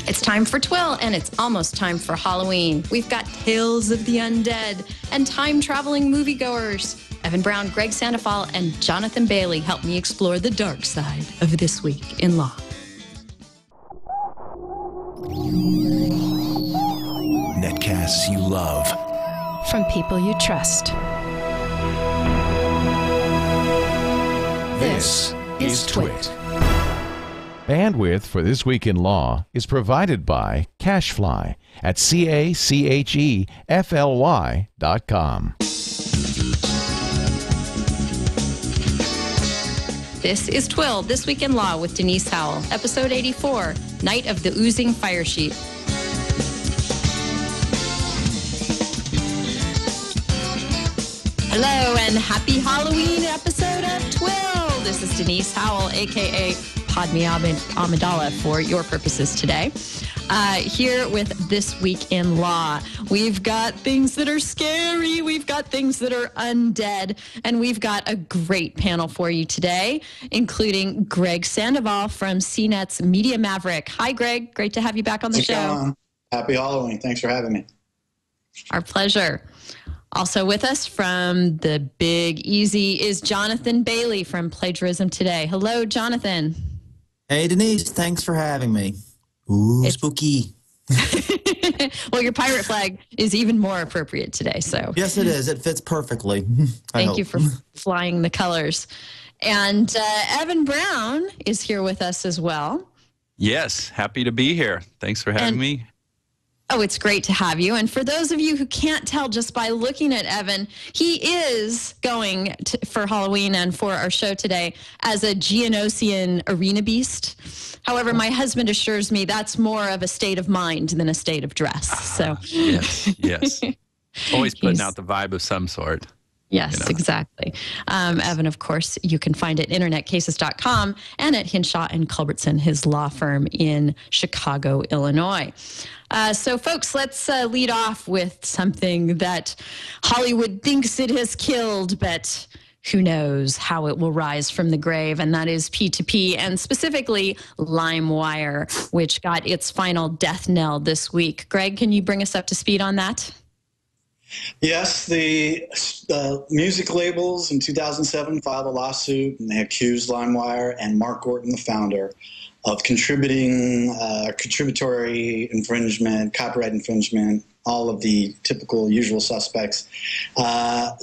It's time for TWiL, and it's almost time for Halloween. We've got Tales of the Undead and time-traveling moviegoers. Evan Brown, Greg Sandoval, and Jonathan Bailey help me explore the dark side of This Week in Law. Netcasts you love. From people you trust. This is TWiT. Bandwidth for This Week in Law is provided by CacheFly at CacheFly.com. This is TWiL, This Week in Law with Denise Howell, Episode 84, Night of the Oozing Firesheep. Hello and happy Halloween episode of TWiL. This is Denise Howell, a.k.a. Padme Amidala for your purposes today. Here with This Week in Law. We've got things that are scary, we've got things that are undead, and we've got a great panel for you today, including Greg Sandoval from CNET's Media Maverick. Hi, Greg. Great to have you back on the show. Happy Halloween. Thanks for having me. Our pleasure. Also with us from the Big Easy is Jonathan Bailey from Plagiarism Today. Hello, Jonathan. Hey, Denise. Thanks for having me. Ooh, spooky. Well, your pirate flag is even more appropriate today. So yes, it is. It fits perfectly. Thank you for flying the colors. And Evan Brown is here with us as well. Yes, happy to be here. Thanks for having me. Oh, it's great to have you. And for those of you who can't tell just by looking at Evan, he is going for Halloween and for our show today as a Geonosian arena beast. However, my husband assures me that's more of a state of mind than a state of dress. So yes. Always putting out the vibe of some sort. Yes, exactly. Evan, of course, you can find at internetcases.com and at Hinshaw and Culbertson, his law firm in Chicago, Illinois. So, folks, let's lead off with something that Hollywood thinks it has killed, but who knows how it will rise from the grave, and that is P2P, and specifically Limewire, which got its final death knell this week. Greg, can you bring us up to speed on that? Yes, the music labels in 2007 filed a lawsuit, and they accused Limewire and Mark Gorton, the founder, of contributory infringement, copyright infringement, all of the typical usual suspects.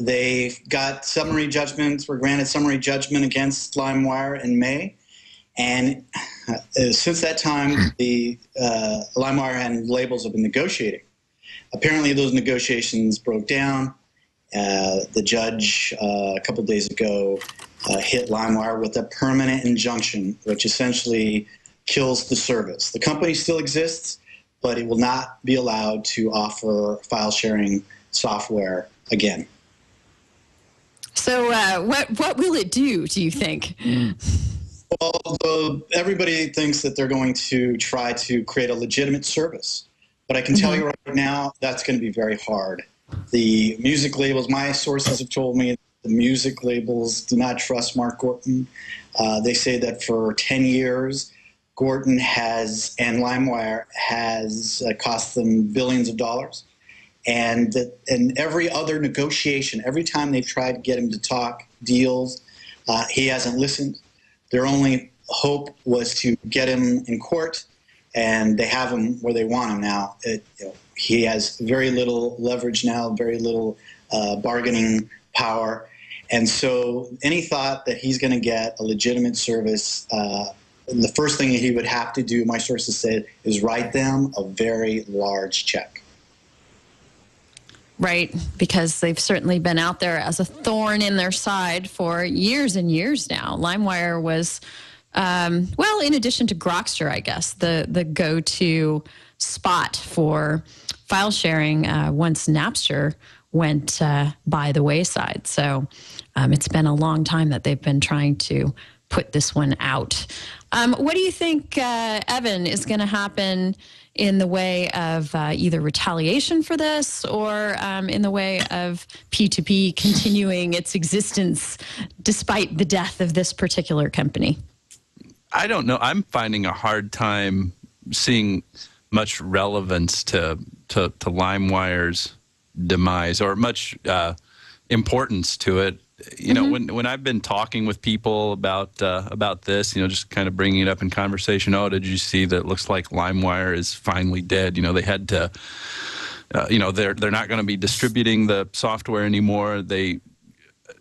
They got summary judgments, were granted summary judgment against Limewire in May. And since that time, the Limewire and labels have been negotiating. Apparently, those negotiations broke down. The judge, a couple days ago, hit Limewire with a permanent injunction, which essentially kills the service. The company still exists, but it will not be allowed to offer file sharing software again. So what will it do you think? Well, everybody thinks that they're going to try to create a legitimate service. But I can tell you right now, that's going to be very hard. The music labels, my sources have told me the music labels do not trust Mark Gorton. They say that for 10 years, Gorton has, and Limewire has cost them billions of dollars. And in every other negotiation, every time they've tried to get him to talk deals, he hasn't listened. Their only hope was to get him in court, and they have him where they want him now. He has very little leverage now, very little bargaining power. And so any thought that he's going to get a legitimate service, the first thing he would have to do, my sources said, is write them a very large check. Right, because they've certainly been out there as a thorn in their side for years and years now. Limewire was... well, in addition to Grokster, I guess, the go-to spot for file sharing once Napster went by the wayside. So it's been a long time that they've been trying to put this one out. What do you think, Evan, is going to happen in the way of either retaliation for this or in the way of P2P continuing its existence despite the death of this particular company? I don't know. I'm finding a hard time seeing much relevance to Limewire's demise, or much importance to it. You know, when I've been talking with people about this, you know, just kind of bringing it up in conversation. Oh, did you see that? It looks like Limewire is finally dead. You know, they had to. You know, they're not going to be distributing the software anymore. They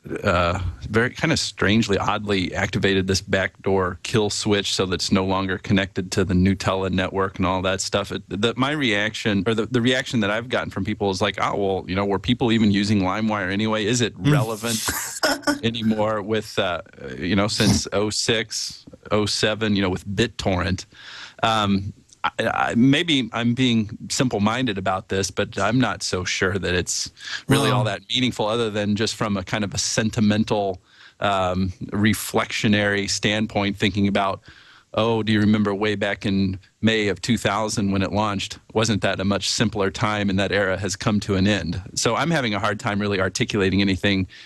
very kind of strangely, oddly activated this backdoor kill switch so that it's no longer connected to the Nutella network and all that stuff. My reaction, or the reaction that I've gotten from people is like, oh, well, you know, were people even using Limewire anyway? Is it relevant anymore with, you know, since 06, 07, you know, with BitTorrent? Maybe I'm being simple-minded about this, but I'm not so sure that it's really all that meaningful, other than just from a kind of a sentimental, reflectionary standpoint, thinking about, oh, do you remember way back in May of 2000 when it launched? Wasn't that a much simpler time, and that era has come to an end? So I'm having a hard time really articulating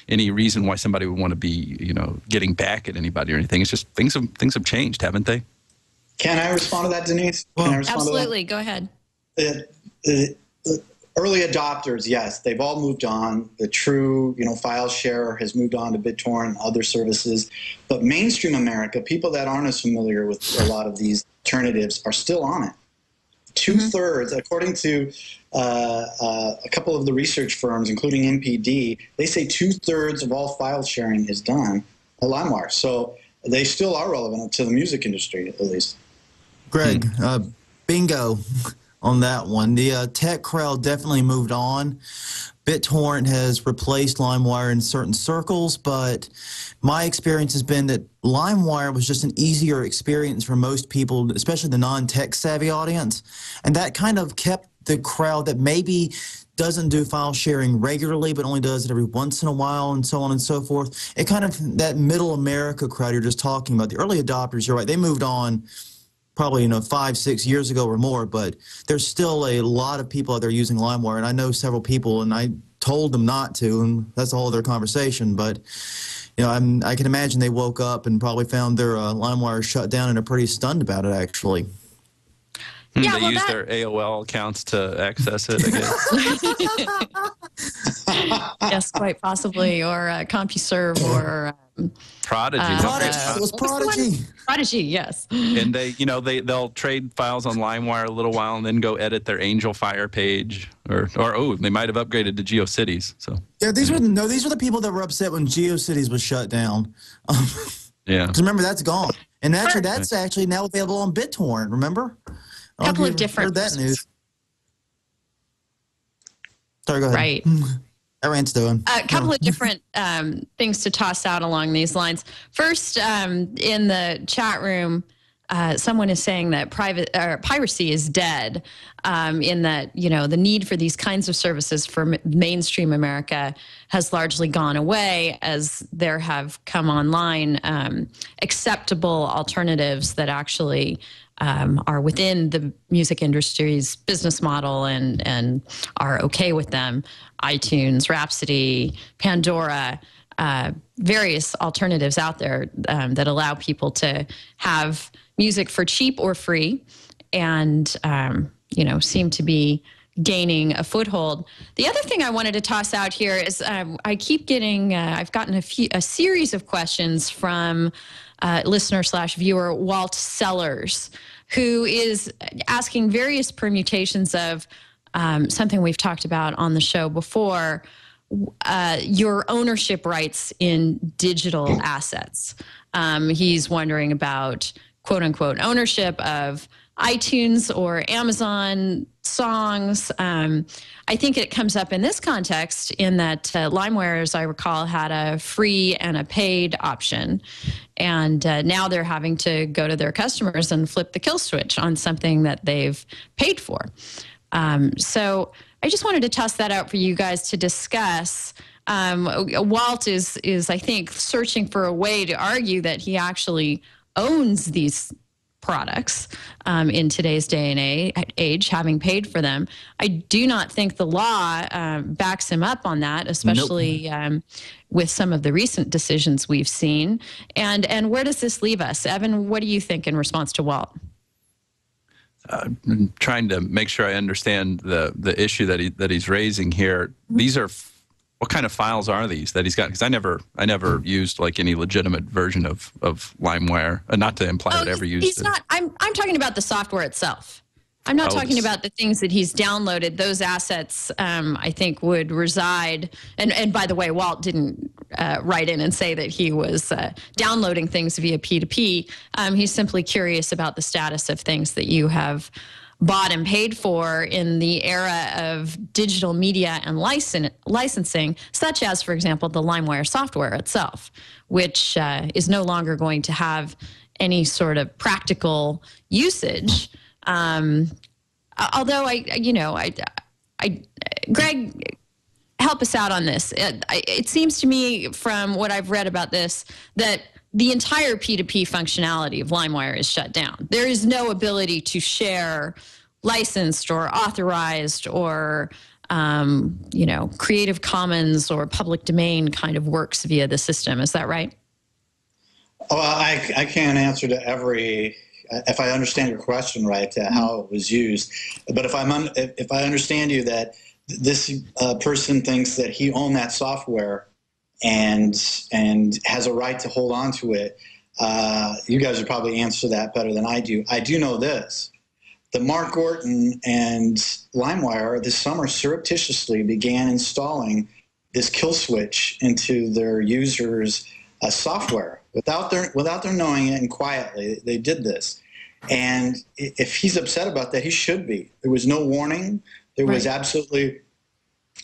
any reason why somebody would want to be, you know, getting back at anybody or anything. It's just things have changed, haven't they? Can I respond to that, Denise? Can I respond Absolutely. to that? Go ahead. Early adopters, yes, they've all moved on. The true, you know, file share has moved on to BitTorrent and other services. But mainstream America, people that aren't as familiar with a lot of these alternatives, are still on it. 2/3, according to a couple of the research firms, including NPD, they say 2/3 of all file sharing is done at Limewire. So they still are relevant to the music industry, at least. Greg, bingo on that one. The tech crowd definitely moved on. BitTorrent has replaced Limewire in certain circles, but my experience has been that Limewire was just an easier experience for most people, especially the non-tech savvy audience, and that kind of kept the crowd that maybe doesn't do file sharing regularly, but only does it every once in a while, and so on and so forth. It kind of, that middle America crowd you're just talking about, the early adopters, you're right, they moved on probably, you know, 5-6 years ago or more, but there's still a lot of people out there using Limewire, and I know several people, and I told them not to, and that's a whole other conversation, but, you know, I can imagine they woke up and probably found their Limewire shut down and are pretty stunned about it, actually. Yeah, they use their AOL accounts to access it, I guess. Yes, quite possibly, or CompuServe, or Prodigy. It was Prodigy. Prodigy, yes. And they, you know, they'll trade files on Limewire a little while and then go edit their Angel Fire page, or oh, they might have upgraded to GeoCities. So yeah, these were the people that were upset when GeoCities was shut down. Yeah, because remember, that's gone, and that's actually now available on BitTorrent. Remember? A couple of different. Heard that news. Sorry, go ahead. Right. Rant's doing. A couple of different things to toss out along these lines. First, in the chat room, someone is saying that piracy is dead, in that, you know, the need for these kinds of services for mainstream America has largely gone away, as there have come online acceptable alternatives that actually are within the music industry's business model and are okay with them. iTunes, Rhapsody, Pandora, various alternatives out there that allow people to have music for cheap or free, and you know, seem to be gaining a foothold. The other thing I wanted to toss out here is I keep getting, I've gotten a series of questions from listener/viewer Walt Sellers, who is asking various permutations of something we've talked about on the show before, your ownership rights in digital assets. He's wondering about quote-unquote ownership of iTunes or Amazon songs. I think it comes up in this context in that Limewire, as I recall, had a free and a paid option. And now they're having to go to their customers and flip the kill switch on something that they've paid for. So I just wanted to toss that out for you guys to discuss. Walt is, I think, searching for a way to argue that he actually owns these products in today's day and age, having paid for them. I do not think the law backs him up on that, especially with some of the recent decisions we've seen. And where does this leave us? Evan, what do you think in response to Walt? I'm trying to make sure I understand the issue that he's raising here. These are what kind of files are these that he's got? Because I never used like any legitimate version of LimeWire. Not to imply that I ever used it. Not. I'm talking about the software itself. I'm not talking about the things that he's downloaded. Those assets, I think, would reside. And by the way, Walt didn't write in and say that he was downloading things via P2P. He's simply curious about the status of things that you have bought and paid for in the era of digital media and licensing, such as, for example, the LimeWire software itself, which is no longer going to have any sort of practical usage. Although Greg, help us out on this. It seems to me from what I've read about this that the entire P2P functionality of LimeWire is shut down. There is no ability to share licensed or authorized or Creative Commons or public domain kind of works via the system. Is that right? Well, I can't answer to every. If I understand your question right, how it was used, but if I understand you that this person thinks that he owned that software and has a right to hold on to it, you guys would probably answer that better than I do. I do know this: the Mark Orton and LimeWire this summer surreptitiously began installing this kill switch into their users' software without their knowing it, and quietly they did this. And if he's upset about that, he should be. There was no warning. There was absolutely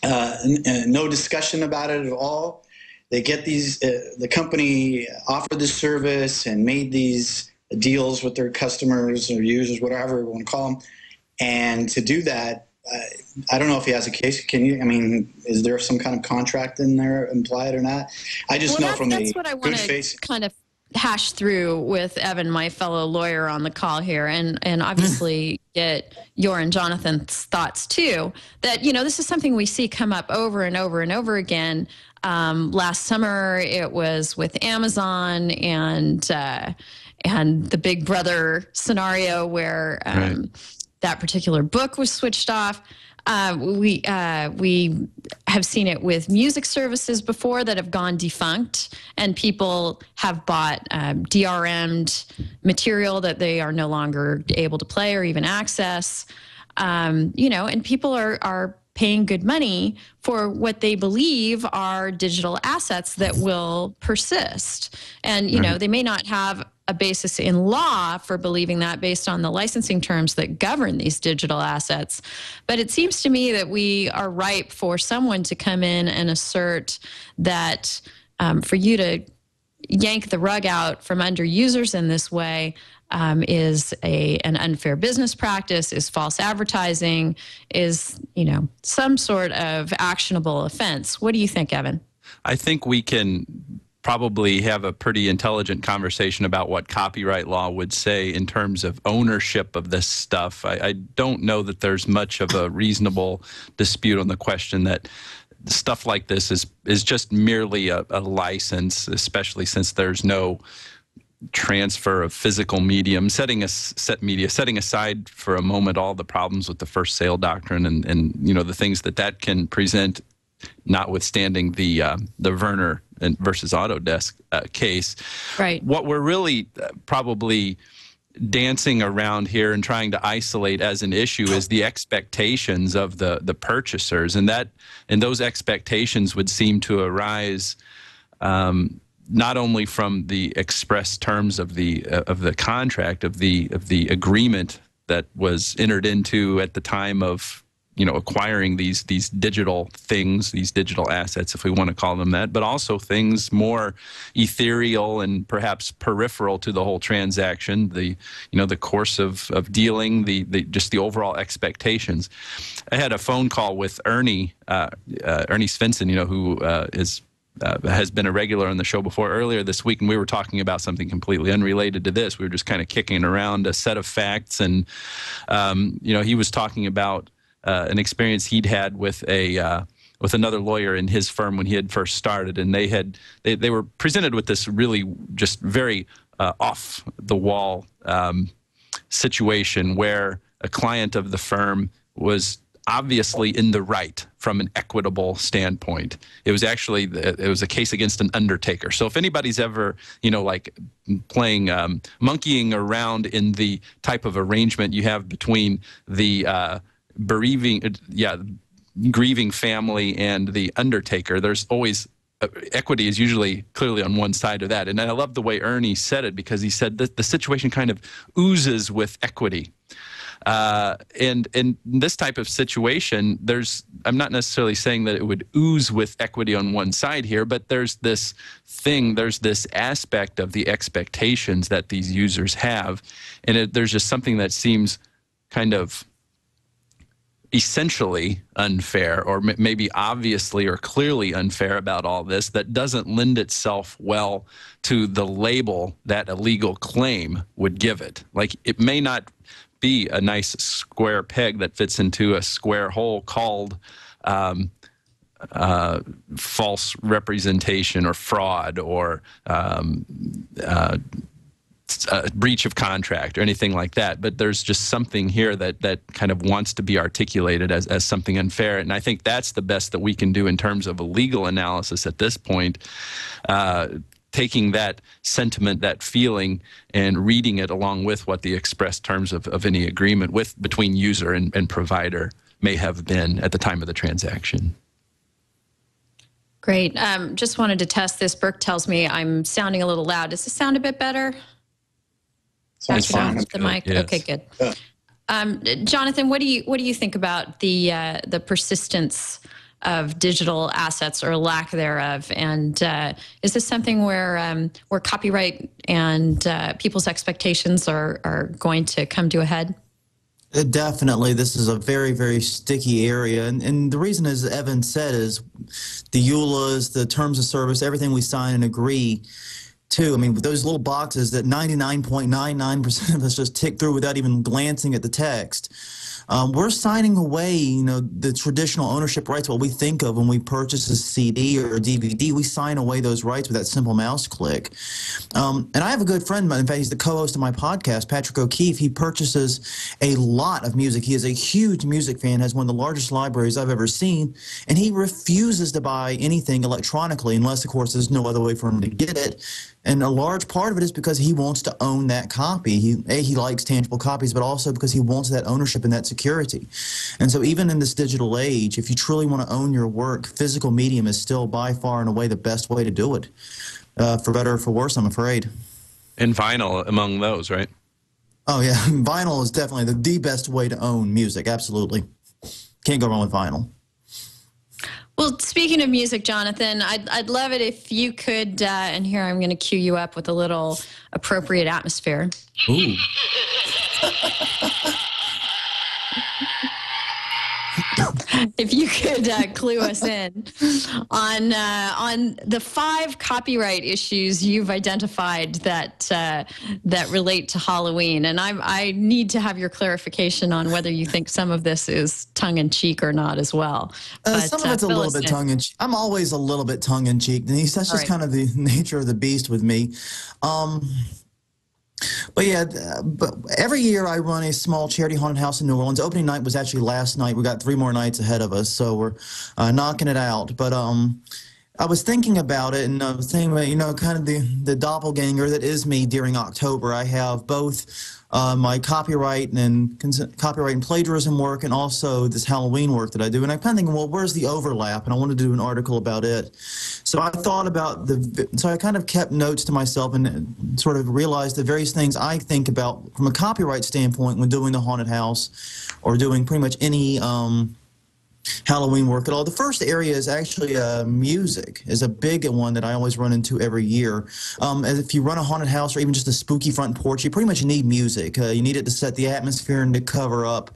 no discussion about it at all. They get these. The company offered this service and made these deals with their customers or users, whatever you want to call them. And to do that, I don't know if he has a case. Can you? I mean, is there some kind of contract in there implied or not? I just know from that's what I want to kind of hash through with Evan, my fellow lawyer on the call here, and obviously get your and Jonathan's thoughts too, that, this is something we see come up over and over and over again. Last summer, it was with Amazon and the Big Brother scenario where that particular book was switched off. We have seen it with music services before that have gone defunct, and people have bought DRM'd material that they are no longer able to play or even access. And people are paying good money for what they believe are digital assets that will persist. And, they may not have a basis in law for believing that based on the licensing terms that govern these digital assets. But it seems to me that we are ripe for someone to come in and assert that for you to yank the rug out from under users in this way is an unfair business practice, is false advertising, is, some sort of actionable offense. What do you think, Evan? I think we can probably have a pretty intelligent conversation about what copyright law would say in terms of ownership of this stuff. I don't know that there's much of a reasonable dispute on the question that stuff like this is just merely a license, especially since there's no transfer of physical medium. Setting aside for a moment all the problems with the first sale doctrine and the things that can present, notwithstanding the Werner versus Autodesk case. Right. What we're really probably dancing around here and trying to isolate as an issue is the expectations of the purchasers, and those expectations would seem to arise not only from the express terms of the contract of the agreement that was entered into at the time of acquiring these digital things, these digital assets, if we want to call them that, but also things more ethereal and perhaps peripheral to the whole transaction, the course of dealing, just the overall expectations. I had a phone call with Ernie Svensson, who has been a regular on the show before earlier this week, and we were talking about something completely unrelated to this. We were just kind of kicking around a set of facts, and he was talking about an experience he'd had with another lawyer in his firm when he had first started, and they were presented with this really just very off the wall situation where a client of the firm was obviously in the right from an equitable standpoint. It was actually, it was a case against an undertaker. So if anybody's ever, like playing, monkeying around in the type of arrangement you have between the grieving family and the undertaker, there's always equity is usually clearly on one side of that. And I love the way Ernie said it, because he said that the situation kind of oozes with equity. And in this type of situation, I'm not necessarily saying that it would ooze with equity on one side here, but there's this aspect of the expectations that these users have. And there's just something that seems kind of essentially unfair, or maybe obviously or clearly unfair about all this, that doesn't lend itself well to the label that a legal claim would give it. Like, it may not be a nice square peg that fits into a square hole called false representation or fraud or breach of contract or anything like that. But there's just something here that kind of wants to be articulated as something unfair. And I think that's the best that we can do in terms of a legal analysis at this point. Taking that sentiment, that feeling, and reading it along with what the express terms of any agreement between user and provider may have been at the time of the transaction. Great. Just wanted to test this. Burke tells me I'm sounding a little loud. Does this sound a bit better? Sounds fine. The mic. Yes. Okay, good. Jonathan, what do you think about the persistence of digital assets or lack thereof? And is this something where copyright and people's expectations are going to come to a head? Definitely. This is a very, very sticky area. And the reason, as Evan said, is the EULAs, the terms of service, everything we sign and agree to. I mean, those little boxes that 99.99% of us just tick through without even glancing at the text. We're signing away, the traditional ownership rights, what we think of when we purchase a CD or a DVD. We sign away those rights with that simple mouse click. And I have a good friend, in fact, he's the co-host of my podcast, Patrick O'Keefe. He purchases a lot of music. He is a huge music fan, has one of the largest libraries I've ever seen, and he refuses to buy anything electronically unless, of course, there's no other way for him to get it. And a large part of it is because he wants to own that copy. He likes tangible copies, but also because he wants that ownership and that security. And so even in this digital age, if you truly want to own your work, physical medium is still by far and away the best way to do it, for better or for worse, I'm afraid. And vinyl among those, right? Oh, yeah. Vinyl is definitely the best way to own music. Absolutely. Can't go wrong with vinyl. Well, speaking of music, Jonathan, I'd love it if you could, and here I'm going to cue you up with a little appropriate atmosphere. Ooh. If you could clue us in on the 5 copyright issues you've identified that relate to Halloween, and I need to have your clarification on whether you think some of this is tongue in cheek or not as well. Some of it's a little bit tongue in cheek. I'm always a little bit tongue in cheek, Denise. That's just kind of the nature of the beast with me. But yeah, but every year I run a small charity haunted house in New Orleans. Opening night was actually last night. We got 3 more nights ahead of us, so we're knocking it out. But I was thinking about it, and I was thinking about, kind of the doppelganger that is me during October. I have both my copyright and plagiarism work, and also this Halloween work that I do. And I'm kind of thinking, well, where's the overlap? And I wanted to do an article about it. So I thought about so I kind of kept notes to myself and sort of realized the various things I think about from a copyright standpoint when doing the haunted house or doing pretty much any Halloween work at all. The first area is actually music is a big one that I always run into every year. As if you run a haunted house or even just a spooky front porch, you pretty much need music. You need it to set the atmosphere and to cover up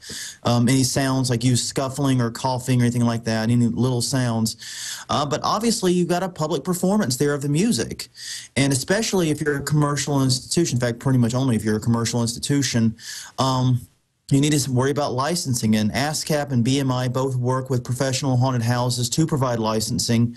any sounds like you scuffling or coughing or anything like that, any little sounds. But obviously you've got a public performance there of the music. And especially if you're a commercial institution, in fact, pretty much only if you're a commercial institution, You need to worry about licensing, and ASCAP and BMI both work with professional haunted houses to provide licensing.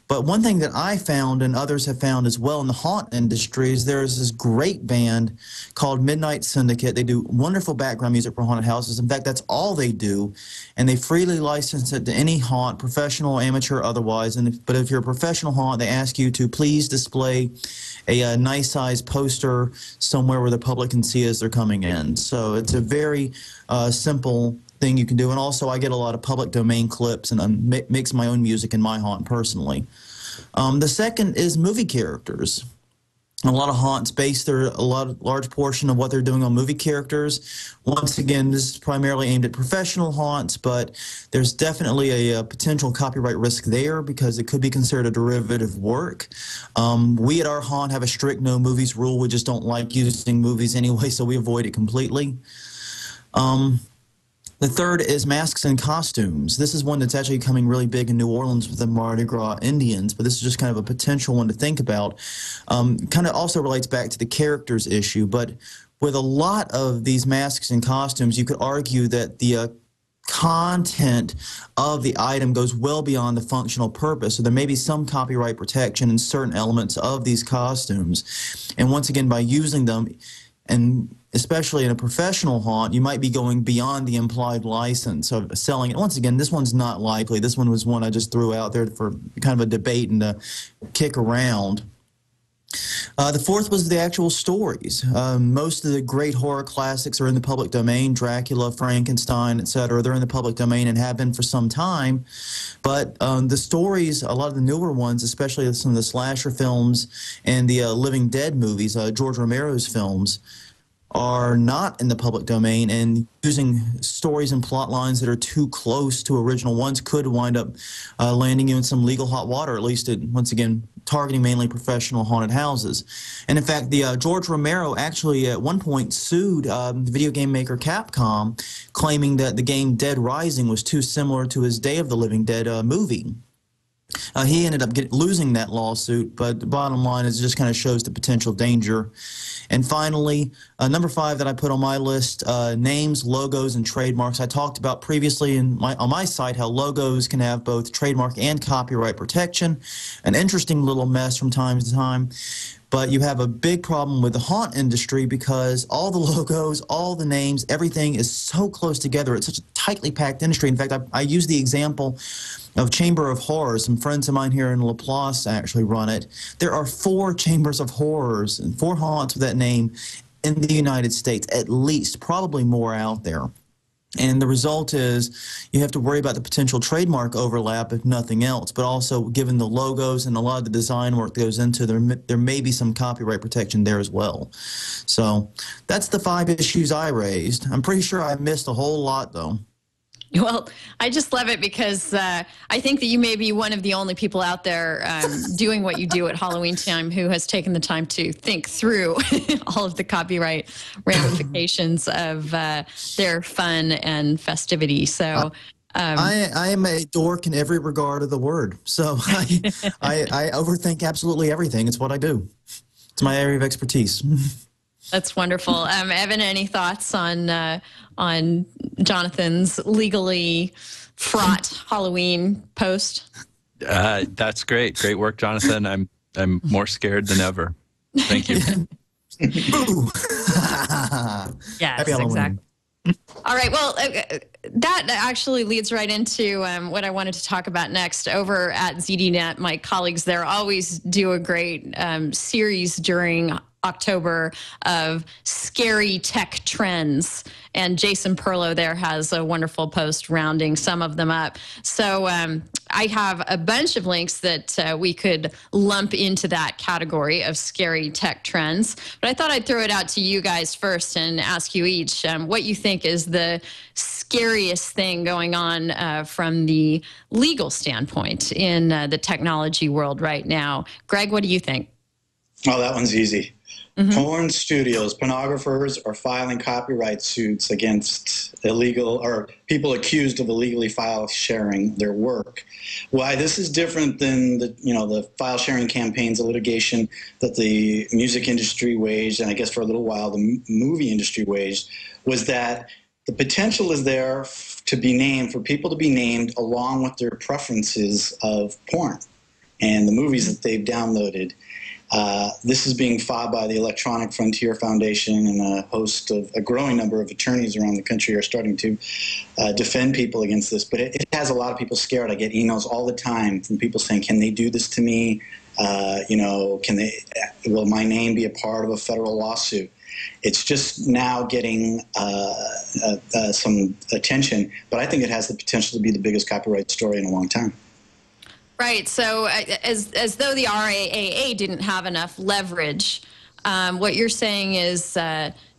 But one thing that I found, and others have found as well in the haunt industry, is there's this great band called Midnight Syndicate. They do wonderful background music for haunted houses. In fact, that's all they do, and they freely license it to any haunt, professional, amateur, otherwise. But if you're a professional haunt, they ask you to please display a nice size poster somewhere where the public can see as they're coming in. So it's a very simple thing you can do. And also, I get a lot of public domain clips and mix my own music in my haunt personally. The second is movie characters. A lot of haunts base large portion of what they're doing on movie characters. Once again, this is primarily aimed at professional haunts, but there's definitely a potential copyright risk there because it could be considered a derivative work. We at our haunt have a strict no movies rule. We just don't like using movies anyway, so we avoid it completely. The third is masks and costumes. This is one that's actually coming really big in New Orleans with the Mardi Gras Indians, but this is just kind of a potential one to think about. Kind of also relates back to the characters issue, but with a lot of these masks and costumes, you could argue that the content of the item goes well beyond the functional purpose. So there may be some copyright protection in certain elements of these costumes. And once again, by using them, and especially in a professional haunt, you might be going beyond the implied license of selling it. Once again, this one's not likely. This one was one I just threw out there for kind of a debate and to kick around. The fourth was the actual stories. Most of the great horror classics are in the public domain. Dracula, Frankenstein, etc. They're in the public domain and have been for some time. But the stories, a lot of the newer ones, especially some of the slasher films and the Living Dead movies, George Romero's films, are not in the public domain, and using stories and plot lines that are too close to original ones could wind up landing you in some legal hot water, at least once again, targeting mainly professional haunted houses. And in fact, the George Romero actually at one point sued the video game maker Capcom, claiming that the game Dead Rising was too similar to his Day of the Living Dead movie. He ended up losing that lawsuit, but the bottom line is it just kind of shows the potential danger. And finally, number 5 that I put on my list, names, logos, and trademarks. I talked about previously on my site how logos can have both trademark and copyright protection. An interesting little mess from time to time. But you have a big problem with the haunt industry because all the logos, all the names, everything is so close together. It's such a tightly packed industry. In fact, I use the example of Chamber of Horrors. Some friends of mine here in Laplace actually run it. There are 4 Chambers of Horrors and 4 haunts with that name in the United States, at least, probably more out there. And the result is you have to worry about the potential trademark overlap, if nothing else, but also given the logos and a lot of the design work that goes into there may be some copyright protection there as well. So that's the 5 issues I raised. I'm pretty sure I missed a whole lot, though. Well, I just love it because I think that you may be one of the only people out there doing what you do at Halloween time who has taken the time to think through all of the copyright ramifications of their fun and festivity. So I am a dork in every regard of the word. So I overthink absolutely everything. It's what I do. It's my area of expertise. That's wonderful. Evan, any thoughts on Jonathan's legally fraught Halloween post? That's great. Great work, Jonathan. I'm more scared than ever. Thank you. Yes, exactly. All right. Well, that actually leads right into what I wanted to talk about next. Over at ZDNet, my colleagues there always do a great series during October of scary tech trends. And Jason Perlow there has a wonderful post rounding some of them up. So I have a bunch of links that we could lump into that category of scary tech trends. But I thought I'd throw it out to you guys first and ask you each what you think is the scariest thing going on from the legal standpoint in the technology world right now. Greg, what do you think? Oh, that one's easy. Porn studios, pornographers are filing copyright suits against illegal or people accused of illegally file sharing their work. Why this is different than the file sharing campaigns, the litigation that the music industry waged, and I guess for a little while the movie industry waged, was that the potential is there to be named, for people to be named along with their preferences of porn and the movies that they've downloaded. This is being fought by the Electronic Frontier Foundation, and a growing number of attorneys around the country are starting to defend people against this. But it has a lot of people scared. I get emails all the time from people saying, "Can they do this to me? Will my name be a part of a federal lawsuit?" It's just now getting some attention, but I think it has the potential to be the biggest copyright story in a long time. Right. So as though the RAAA didn't have enough leverage, what you're saying is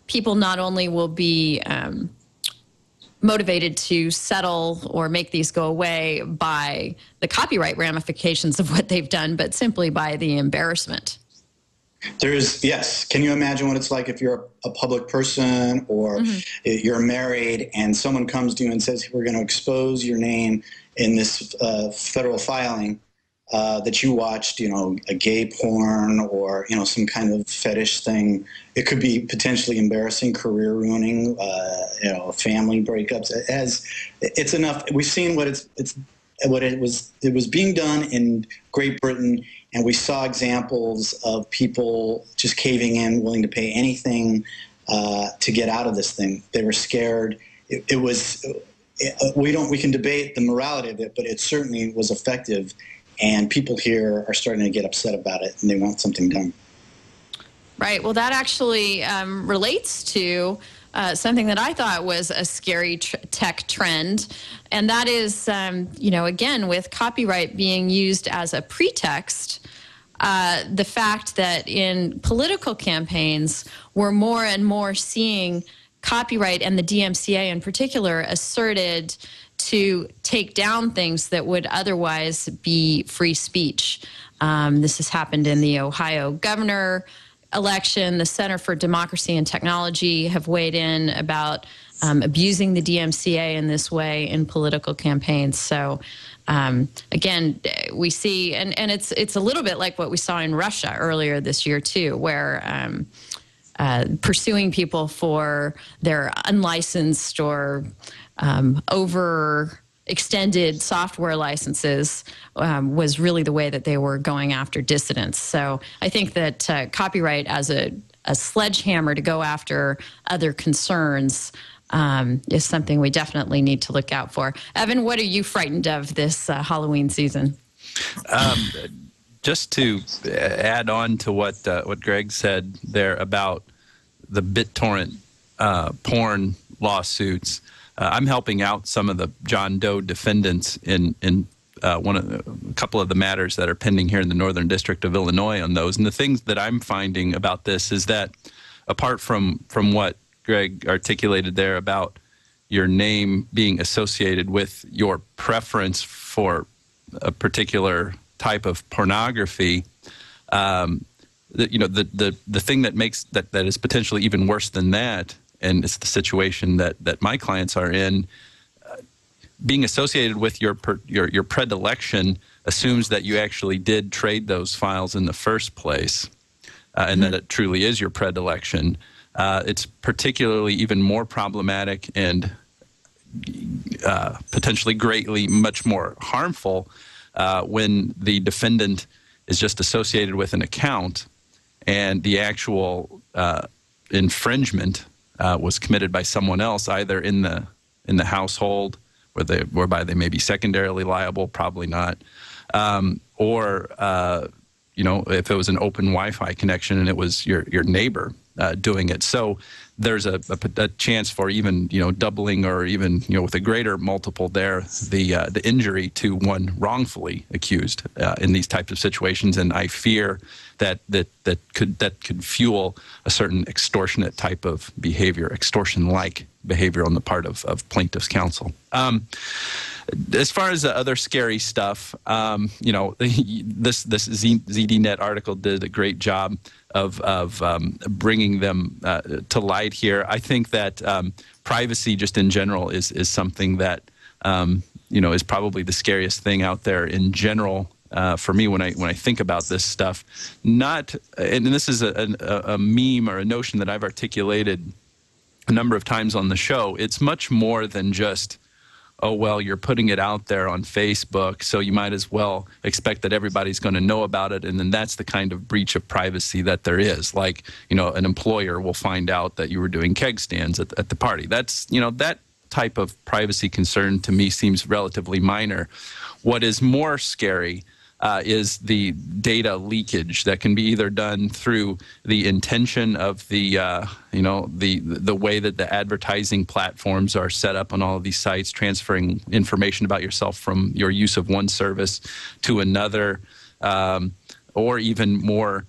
people not only will be motivated to settle or make these go away by the copyright ramifications of what they've done, but simply by the embarrassment. Yes. Can you imagine what it's like if you're a public person or you're married and someone comes to you and says, "We're going to expose your name in this federal filing that you watched, a gay porn or, some kind of fetish thing." It could be potentially embarrassing, career ruining, family breakups. It's enough. We've seen it was being done in Great Britain, and we saw examples of people just caving in, willing to pay anything to get out of this thing. They were scared. We can debate the morality of it, but it certainly was effective, and people here are starting to get upset about it, and they want something done. Right. Well, that actually relates to something that I thought was a scary tech trend, and that is, again, with copyright being used as a pretext, the fact that in political campaigns, we're more and more seeing copyright, and the DMCA in particular, asserted to take down things that would otherwise be free speech. This has happened in the Ohio governor election. The Center for Democracy and Technology have weighed in about abusing the DMCA in this way in political campaigns. So again, we see, and it's a little bit like what we saw in Russia earlier this year too, where pursuing people for their unlicensed or overextended software licenses was really the way that they were going after dissidents. So I think that copyright as a sledgehammer to go after other concerns is something we definitely need to look out for. Evan, what are you frightened of this Halloween season? Just to add on to what Greg said there about the BitTorrent porn lawsuits, I'm helping out some of the John Doe defendants in a couple of the matters that are pending here in the Northern District of Illinois on those. And the things that I'm finding about this is that, apart from what Greg articulated there about your name being associated with your preference for a particular type of pornography, the thing that makes that is potentially even worse than that, and it's the situation that my clients are in, being associated with your predilection assumes that you actually did trade those files in the first place, and that it truly is your predilection. It's particularly even more problematic and potentially greatly much more harmful when the defendant is just associated with an account and the actual infringement was committed by someone else, either in the household, whereby they may be secondarily liable, probably not, or if it was an open Wi-Fi connection and it was your neighbor doing it. So there's a chance for even doubling, or even with a greater multiple there, the injury to one wrongfully accused in these types of situations. And I fear that could fuel a certain extortionate type of behavior, extortion-like behavior on the part of plaintiff's counsel. As far as the other scary stuff, this ZDNet article did a great job of bringing them to light here. I think that privacy, just in general, is something that is probably the scariest thing out there in general. For me, when I think about this stuff, and this is a meme or a notion that I've articulated a number of times on the show, it's much more than just, oh, well, you're putting it out there on Facebook, so you might as well expect that everybody's going to know about it, and then that's the kind of breach of privacy that there is. Like, an employer will find out that you were doing keg stands at the party. That's, that type of privacy concern to me seems relatively minor. What is more scary is the data leakage that can be either done through the intention of the way that the advertising platforms are set up on all of these sites, transferring information about yourself from your use of one service to another, or even more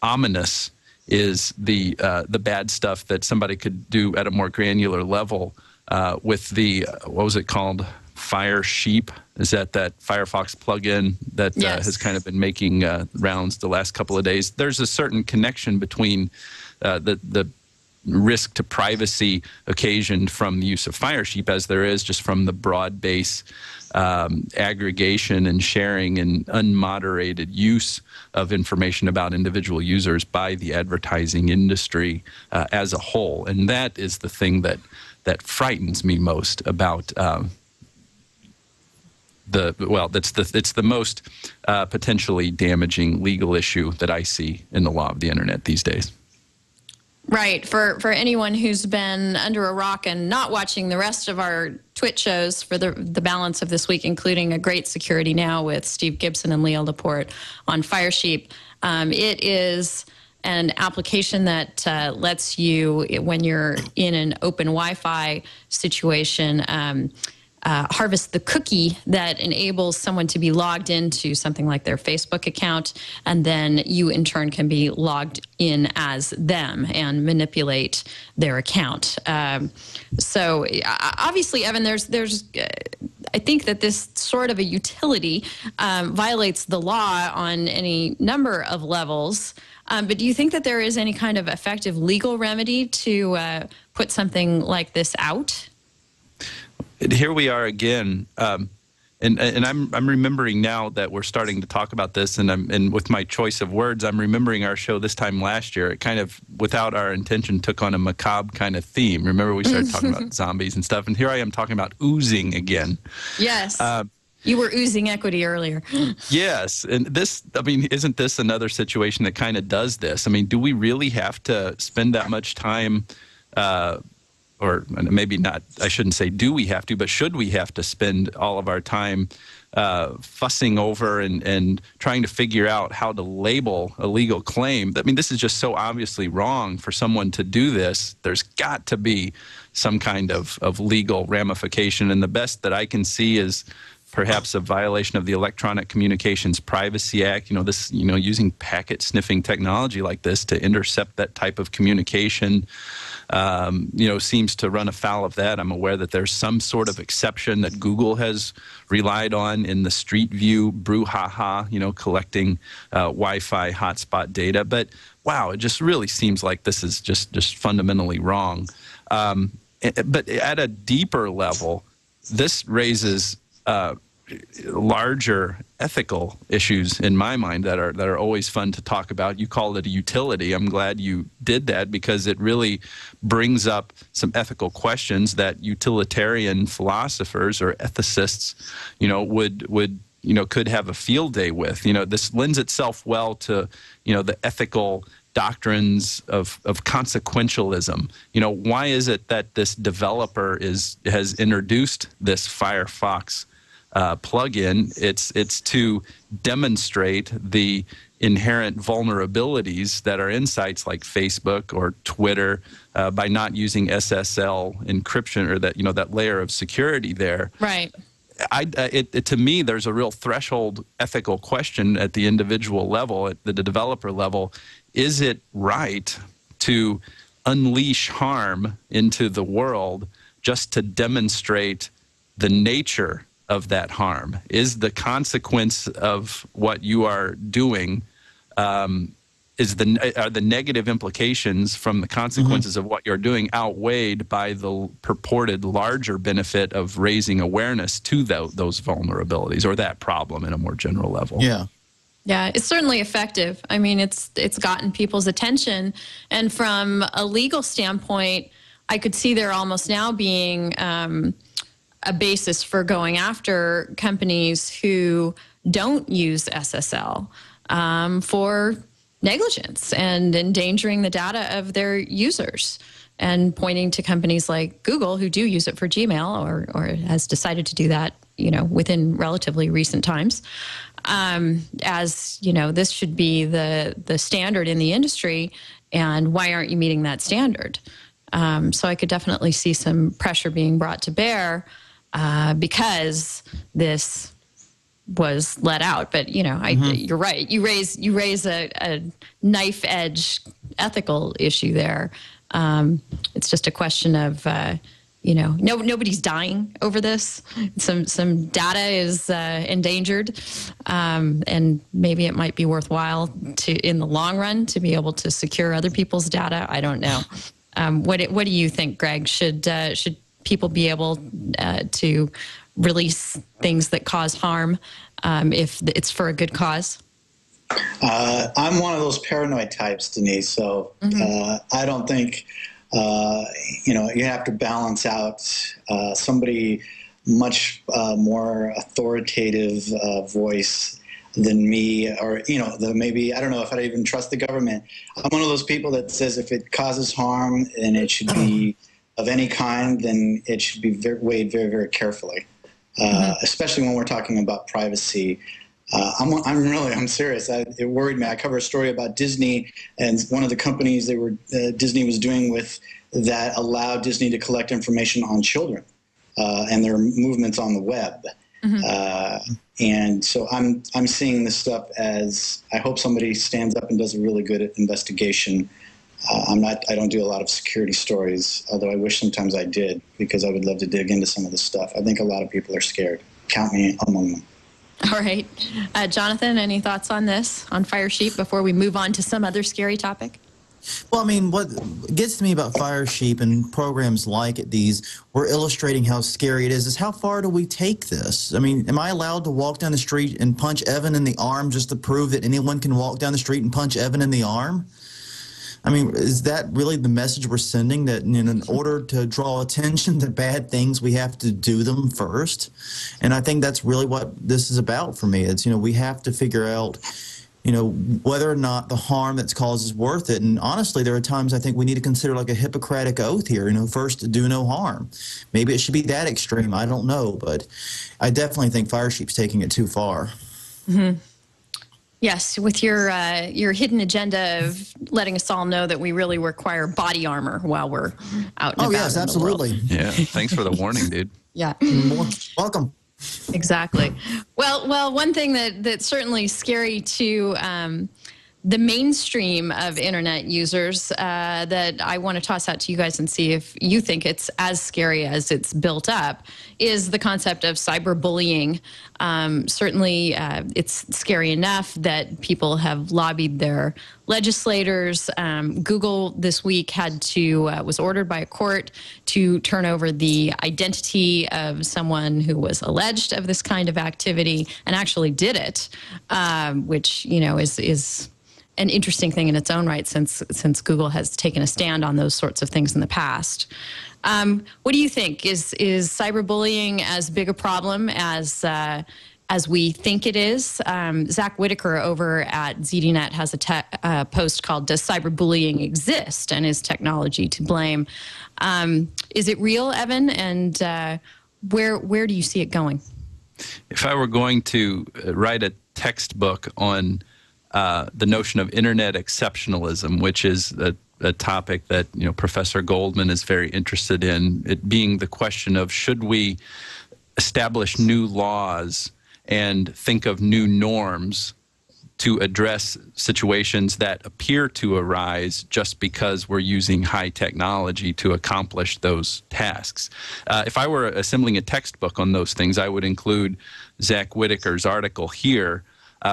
ominous is the bad stuff that somebody could do at a more granular level with the, what was it called? Firesheep. Is that Firefox plugin that Yes. has kind of been making rounds the last couple of days? There's a certain connection between the risk to privacy occasioned from the use of Firesheep as there is just from the broad base aggregation and sharing and unmoderated use of information about individual users by the advertising industry as a whole. And that is the thing that frightens me most about it's the most potentially damaging legal issue that I see in the law of the internet these days. Right. For anyone who's been under a rock and not watching the rest of our Twitch shows for the balance of this week, including A Great Security Now with Steve Gibson and Leo Laporte on Firesheep, it is an application that lets you, when you're in an open Wi-Fi situation, harvest the cookie that enables someone to be logged into something like their Facebook account, and then you in turn can be logged in as them and manipulate their account. So obviously, Evan, there's I think that this sort of a utility violates the law on any number of levels. But do you think that there is any kind of effective legal remedy to put something like this out? Here we are again, and I'm remembering now that we're starting to talk about this, and with my choice of words, I'm remembering our show this time last year. It kind of, without our intention, took on a macabre kind of theme. Remember, we started talking about zombies and stuff, and here I am talking about oozing again. Yes. You were oozing equity earlier. Yes, and this, I mean, isn't this another situation that kind of does this? I mean, do we really have to spend that much time? Or maybe not, I shouldn't say do we have to, but should we have to spend all of our time fussing over and trying to figure out how to label a legal claim? I mean, this is just so obviously wrong for someone to do this. There's got to be some kind of legal ramification, and the best that I can see is perhaps a violation of the Electronic Communications Privacy Act, using packet sniffing technology like this to intercept that type of communication, seems to run afoul of that. I'm aware that there's some sort of exception that Google has relied on in the Street View brouhaha, collecting Wi-Fi hotspot data. But wow, it just really seems like this is just fundamentally wrong. But at a deeper level, this raises larger ethical issues in my mind that are always fun to talk about. You called it a utility. I'm glad you did that because it really brings up some ethical questions that utilitarian philosophers or ethicists, could have a field day with. This lends itself well to, the ethical doctrines of consequentialism. Why is it that this developer has introduced this Firefox plugin? It's to demonstrate the inherent vulnerabilities that are in sites like Facebook or Twitter by not using SSL encryption or that layer of security there. Right. To me, there's a real threshold ethical question at the individual level, at the developer level. Is it right to unleash harm into the world just to demonstrate the nature of that harm? Is the consequence of what you are doing, are the negative implications from the consequences of what you're doing outweighed by the purported larger benefit of raising awareness to those vulnerabilities or that problem in a more general level? Yeah. Yeah, it's certainly effective. I mean, it's gotten people's attention, and from a legal standpoint, I could see there almost now being a basis for going after companies who don't use SSL for negligence and endangering the data of their users, and pointing to companies like Google who do use it for Gmail or has decided to do that, within relatively recent times. As this should be the standard in the industry, and why aren't you meeting that standard? So I could definitely see some pressure being brought to bear because this was let out. But you're right. You raise a knife edge ethical issue there. It's just a question of nobody's dying over this. Some data is endangered, and maybe it might be worthwhile in the long run, to be able to secure other people's data. I don't know. What do you think, Greg? Should people be able to release things that cause harm if it's for a good cause? I'm one of those paranoid types, Denise. So I don't think. You have to balance out somebody much more authoritative voice than me, or maybe I don't know if I'd even trust the government. I'm one of those people that says if it causes harm and it should be of any kind, then it should be weighed very, very carefully, especially when we're talking about privacy. I'm serious. It worried me. I cover a story about Disney and one of the companies Disney was doing with that allowed Disney to collect information on children and their movements on the web. And so I'm seeing this stuff as, I hope somebody stands up and does a really good investigation. I don't do a lot of security stories, although I wish sometimes I did, because I would love to dig into some of this stuff. I think a lot of people are scared. Count me among them. All right. Jonathan, any thoughts on this, on Firesheep, before we move on to some other scary topic? Well, I mean, what gets to me about Firesheep and programs like it, we're illustrating how scary it is how far do we take this? I mean, am I allowed to walk down the street and punch Evan in the arm just to prove that anyone can walk down the street and punch Evan in the arm? I mean, is that really the message we're sending, that in order to draw attention to bad things, we have to do them first? And I think that's really what this is about for me. It's, we have to figure out, whether or not the harm that's caused is worth it. And honestly, there are times I think we need to consider like a Hippocratic oath here, first to do no harm. Maybe it should be that extreme. I don't know. But I definitely think Firesheep's taking it too far. Yes, with your hidden agenda of letting us all know that we really require body armor while we're out and about. Oh, yes, absolutely. Yeah, thanks for the warning, dude. Yeah. Welcome. Exactly. Well, one thing that's certainly scary to the mainstream of internet users that I want to toss out to you guys and see if you think it's as scary as it's built up is the concept of cyberbullying. Certainly, it's scary enough that people have lobbied their legislators. Google this week was ordered by a court to turn over the identity of someone who was alleged of this kind of activity and actually did it, which is an interesting thing in its own right, since Google has taken a stand on those sorts of things in the past. What do you think? Is cyberbullying as big a problem as we think it is? Zach Whitaker over at ZDNet has a post called "Does Cyberbullying Exist, and is technology to blame?" Is it real, Evan? And where do you see it going? If I were going to write a textbook on the notion of internet exceptionalism, which is a topic that Professor Goldman is very interested in, it being the question of should we establish new laws and think of new norms to address situations that appear to arise just because we're using high technology to accomplish those tasks. If I were assembling a textbook on those things, I would include Zach Whitaker's article here,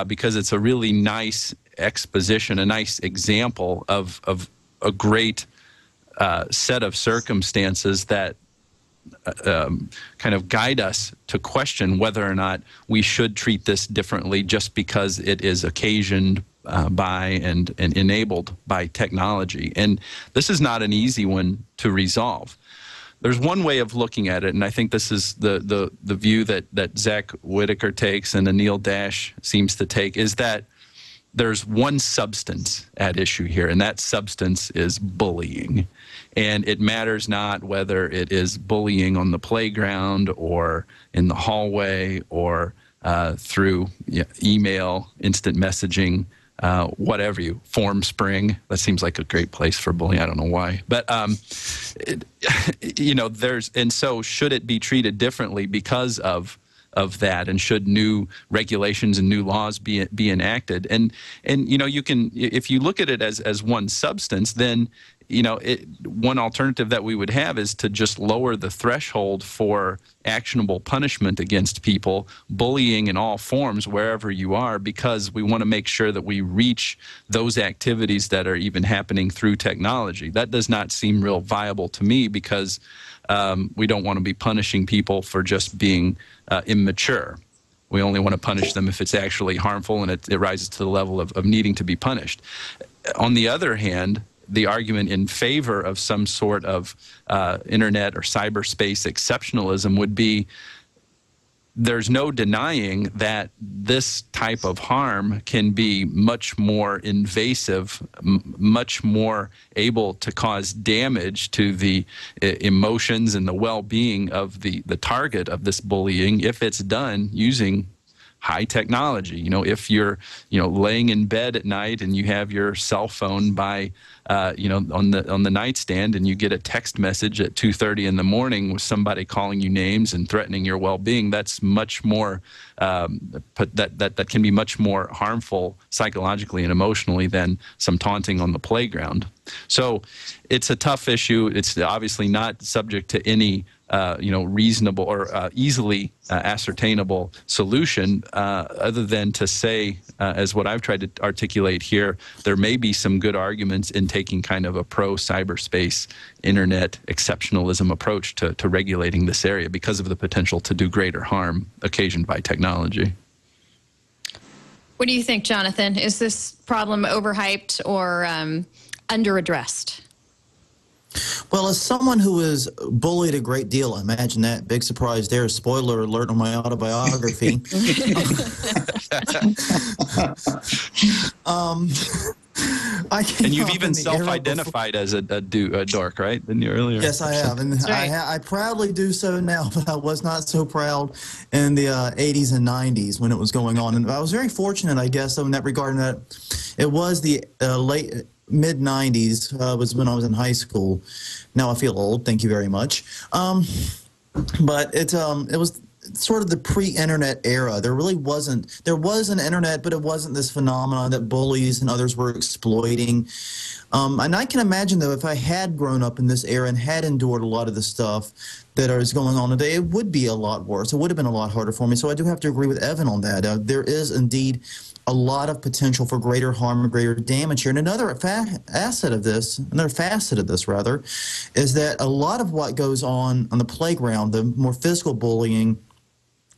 because it's a really nice exposition, a nice example of a great set of circumstances that kind of guide us to question whether or not we should treat this differently just because it is occasioned by and enabled by technology. And this is not an easy one to resolve. There's one way of looking at it, and I think this is the view that Zach Whitaker takes and Anil Dash seems to take, is that there's one substance at issue here, and that substance is bullying. And it matters not whether it is bullying on the playground or in the hallway or through email, instant messaging, whatever Form Spring. That seems like a great place for bullying. I don't know why. But, and so should it be treated differently because of that, and should new regulations and new laws be enacted? And you can, if you look at it as one substance, then one alternative that we would have is to just lower the threshold for actionable punishment against people, bullying in all forms, wherever you are, because we want to make sure that we reach those activities that are even happening through technology. That does not seem real viable to me, because we don't want to be punishing people for just being immature. We only want to punish them if it's actually harmful and it rises to the level of needing to be punished. On the other hand, the argument in favor of some sort of internet or cyberspace exceptionalism would be, there's no denying that this type of harm can be much more invasive, much more able to cause damage to the emotions and the well-being of the target of this bullying if it's done using high technology. If you're, laying in bed at night and you have your cell phone by, on the nightstand, and you get a text message at 2:30 in the morning with somebody calling you names and threatening your well-being, that's much more, that can be much more harmful psychologically and emotionally than some taunting on the playground. So it's a tough issue. It's obviously not subject to any reasonable or easily ascertainable solution, other than to say, as what I've tried to articulate here, there may be some good arguments in taking kind of a pro-cyberspace, internet exceptionalism approach to regulating this area because of the potential to do greater harm occasioned by technology. What do you think, Jonathan? Is this problem overhyped or under-addressed? Well, as someone who was bullied a great deal, I imagine that. Big surprise there. Spoiler alert on my autobiography. And you've even self-identified as a dork, right? In your earlier. Yes, I have, and right. I proudly do so now. But I was not so proud in the 80s and 90s when it was going on, and I was very fortunate, I guess, in that regard. In that it was the mid-90s was when I was in high school. Now I feel old. Thank you very much. But it was sort of the pre-internet era. There really wasn't. There was an internet, but it wasn't this phenomenon that bullies and others were exploiting. And I can imagine, though, if I had grown up in this era and had endured a lot of the stuff that is going on today, it would be a lot worse. It would have been a lot harder for me. So I do have to agree with Evan on that. There is indeed a lot of potential for greater harm and greater damage here. And another facet of this, is that a lot of what goes on the playground, the more physical bullying,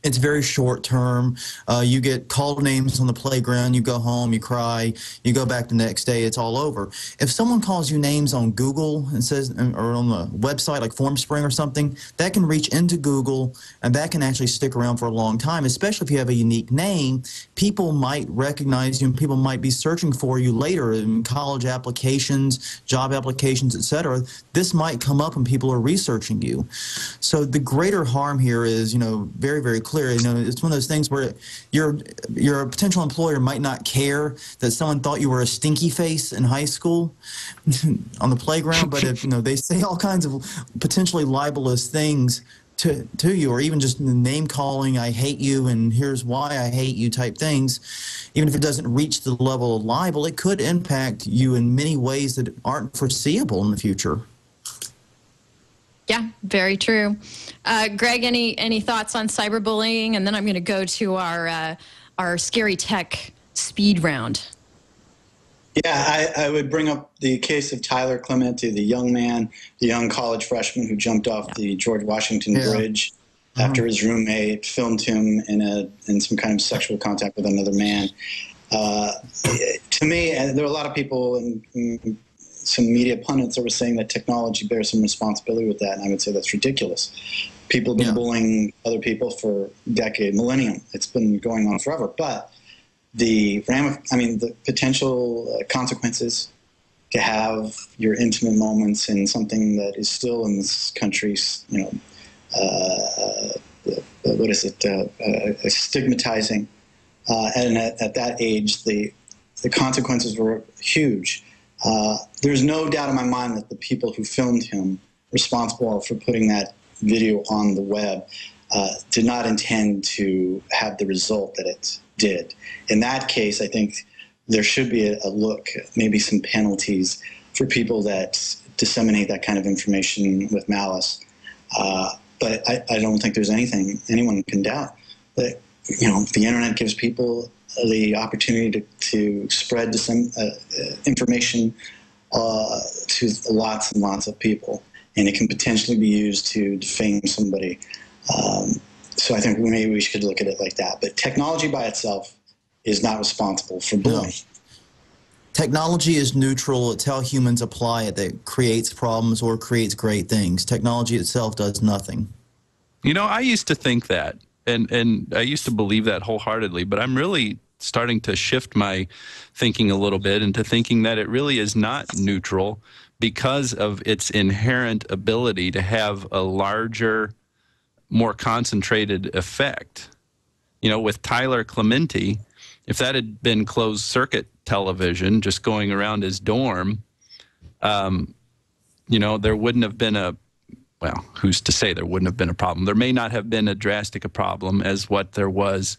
it's very short term. You get called names on the playground, you go home, you cry, you go back the next day, it's all over. If someone calls you names on Google and says, or on the website like FormSpring or something, that can reach into Google and that can actually stick around for a long time, especially if you have a unique name. People might recognize you and people might be searching for you later in college applications, job applications, etc. This might come up when people are researching you. So the greater harm here is, very, very clear. It's one of those things where your potential employer might not care that someone thought you were a stinky face in high school on the playground, but if they say all kinds of potentially libelous things to you, or even just name calling, I hate you and here's why I hate you type things, even if it doesn't reach the level of libel, it could impact you in many ways that aren't foreseeable in the future. Yeah, very true. Greg, any thoughts on cyberbullying? And then I'm going to go to our scary tech speed round. Yeah, I would bring up the case of Tyler Clementi, the young man, the young college freshman who jumped off the George Washington Bridge after his roommate filmed him in some kind of sexual contact with another man. To me, and there are a lot of people and some media pundits that were saying that technology bears some responsibility with that, and I would say that's ridiculous. People have been bullying other people for decades, millennium. It's been going on forever, but the potential consequences to have your intimate moments in something that is still in this country's, stigmatizing. And at that age, the consequences were huge. There's no doubt in my mind that the people who filmed him, responsible for putting that video on the web, did not intend to have the result that it did. In that case, I think there should be a look, maybe some penalties for people that disseminate that kind of information with malice. But I don't think there's anyone can doubt that, the internet gives people the opportunity to spread some information to lots and lots of people, and it can potentially be used to defame somebody. So I think maybe we should look at it like that. But technology by itself is not responsible for bullying. No. Technology is neutral. It's how humans apply it that creates problems or creates great things. Technology itself does nothing. I used to think that, and I used to believe that wholeheartedly, but I'm really starting to shift my thinking a little bit into thinking that it really is not neutral because of its inherent ability to have a larger, more concentrated effect. With Tyler Clementi, if that had been closed circuit television just going around his dorm, there wouldn't have been who's to say there wouldn't have been a problem? There may not have been as drastic a problem as what there was,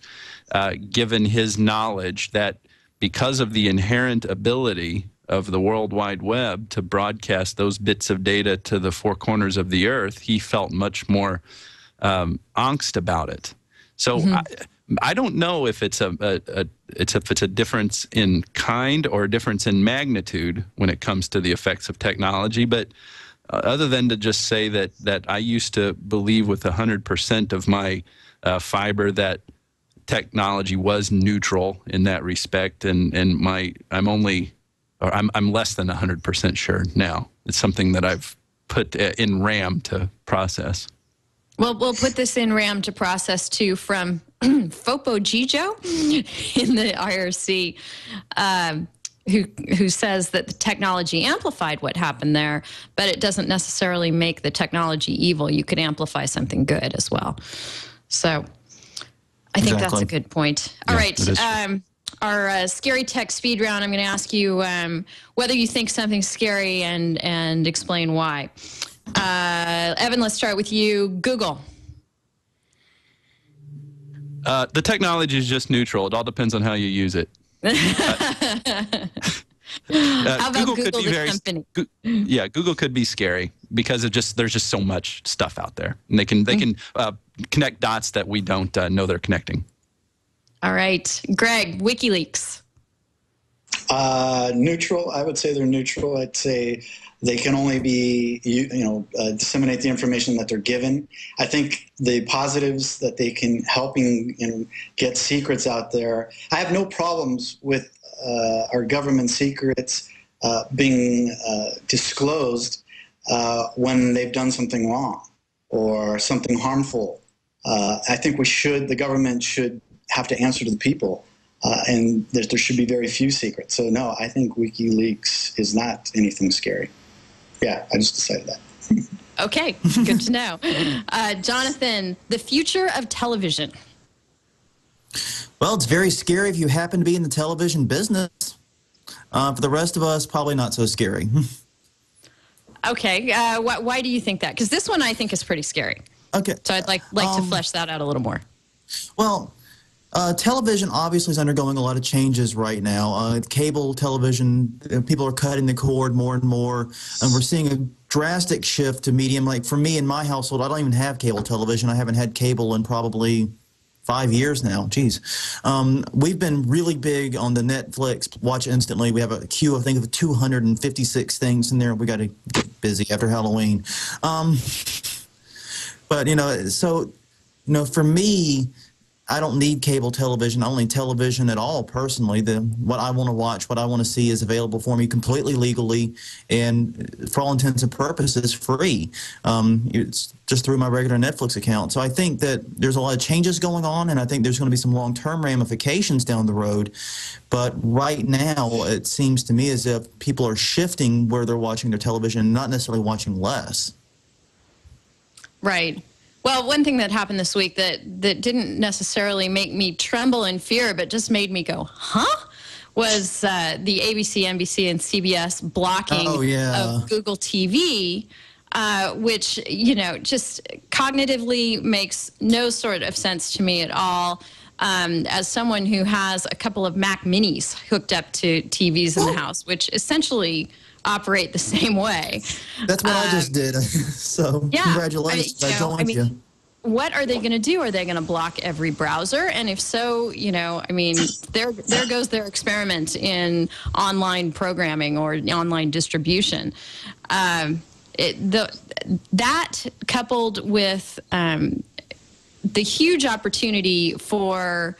given his knowledge that because of the inherent ability of the World Wide Web to broadcast those bits of data to the four corners of the earth, he felt much more angst about it. So I don't know if it's a difference in kind or a difference in magnitude when it comes to the effects of technology, but other than to just say that I used to believe with 100% of my fiber that technology was neutral in that respect, and I'm less than 100% sure now. It's something that I've put in RAM to process. Well, we'll put this in RAM to process too from Fopo Gijo in the IRC, who says that the technology amplified what happened there, but it doesn't necessarily make the technology evil. You could amplify something good as well. So I think that's a good point. All right. Our scary tech speed round, I'm going to ask you whether you think something's scary and explain why. Evan, let's start with you. Google. The technology is just neutral. It all depends on how you use it. How about Google could be the company? Google could be scary because there's just so much stuff out there, and they can connect dots that we don't know they're connecting. All right, Greg, WikiLeaks. Neutral. I would say they're neutral. I'd say they can only be, disseminate the information that they're given. I think the positives that they can helping get secrets out there. I have no problems with our government secrets being disclosed when they've done something wrong or something harmful. I think the government should have to answer to the people. And there should be very few secrets. So, no, I think WikiLeaks is not anything scary. Yeah, I just decided that. Okay, good to know. Jonathan, the future of television. Well, it's very scary if you happen to be in the television business. For the rest of us, probably not so scary. Okay, why do you think that? Because this one I think is pretty scary. Okay. So I'd like to flesh that out a little more. Well, television obviously is undergoing a lot of changes right now. Cable television, people are cutting the cord more and more, and we're seeing a drastic shift to medium. Like for me in my household, I don't even have cable television. I haven't had cable in probably 5 years now. Geez. We've been really big on the Netflix Watch Instantly. We have a queue, I think, of 256 things in there. We got to get busy after Halloween. But, for me, I don't need cable television. I don't need television at all, personally. What I want to watch, what I want to see is available for me completely legally and, for all intents and purposes, free. It's just through my regular Netflix account. So I think that there's a lot of changes going on, and I think there's going to be some long-term ramifications down the road. But right now, it seems to me as if people are shifting where they're watching their television and not necessarily watching less. Right. Well, one thing that happened this week that didn't necessarily make me tremble in fear, but just made me go, huh? Was the ABC, NBC, and CBS blocking of Google TV, which, just cognitively makes no sort of sense to me at all. As someone who has a couple of Mac Minis hooked up to TVs in the house, which essentially operate the same way. That's what I just did. So congratulations. I joined you. What are they going to do? Are they going to block every browser? And if so, there goes their experiment in online programming or online distribution. That coupled with the huge opportunity for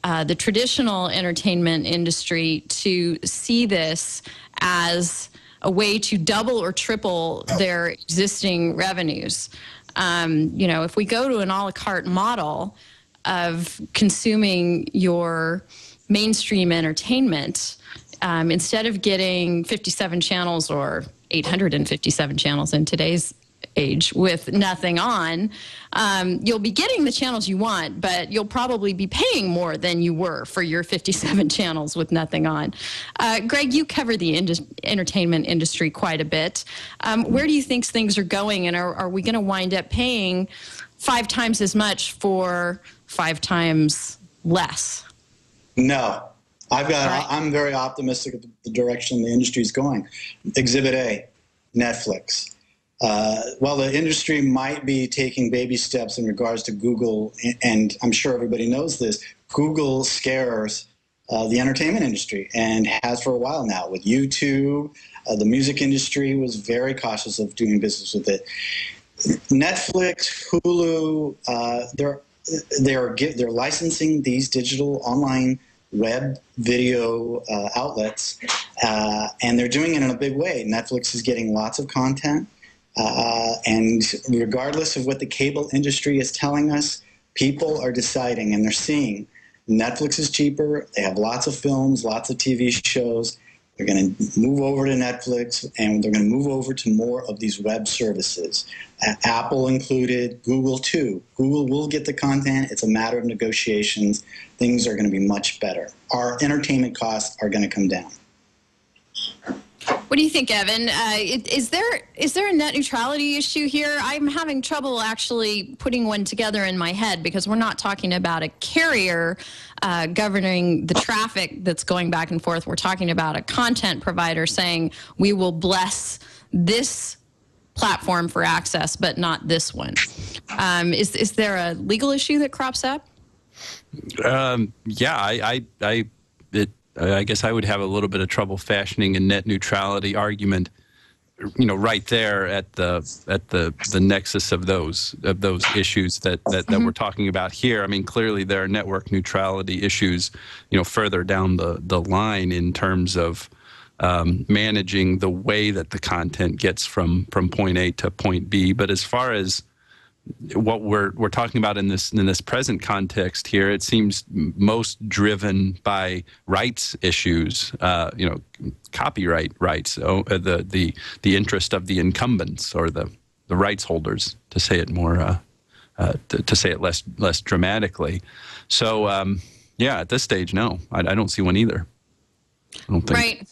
the traditional entertainment industry to see this as a way to double or triple their existing revenues. If we go to an a la carte model of consuming your mainstream entertainment, instead of getting 57 channels or 857 channels in today's age with nothing on, you'll be getting the channels you want, but you'll probably be paying more than you were for your 57 channels with nothing on. Greg, you cover the entertainment industry quite a bit. Where do you think things are going, and are we going to wind up paying 5 times as much for 5 times less? No. I'm very optimistic of the direction the industry is going. Exhibit A, Netflix. While the industry might be taking baby steps in regards to Google, and I'm sure everybody knows this, Google scares the entertainment industry and has for a while now with YouTube. The music industry was very cautious of doing business with it. Netflix, Hulu, they're licensing these digital online web video outlets, and they're doing it in a big way. Netflix is getting lots of content. And regardless of what the cable industry is telling us, people are deciding and they're seeing Netflix is cheaper. They have lots of films, lots of TV shows. They're going to move over to Netflix, and they're going to move over to more of these web services. Apple included, Google too. Google will get the content. It's a matter of negotiations. Things are going to be much better. Our entertainment costs are going to come down. What do you think, Evan? Is there a net neutrality issue here? I'm having trouble actually putting one together in my head, because we're not talking about a carrier governing the traffic that's going back and forth. We're talking about a content provider saying, we will bless this platform for access, but not this one. Is there a legal issue that crops up? I guess I would have a little bit of trouble fashioning a net neutrality argument, right there at the nexus of those issues that we're talking about here. I mean, clearly there are network neutrality issues, further down the line in terms of managing the way that the content gets from point A to point B. But as far as what we're talking about in this present context here, it seems most driven by rights issues, copyright rights, the interest of the incumbents or the rights holders, to say it more, to say it less dramatically. So at this stage, no, I don't see one either. I don't think. Right,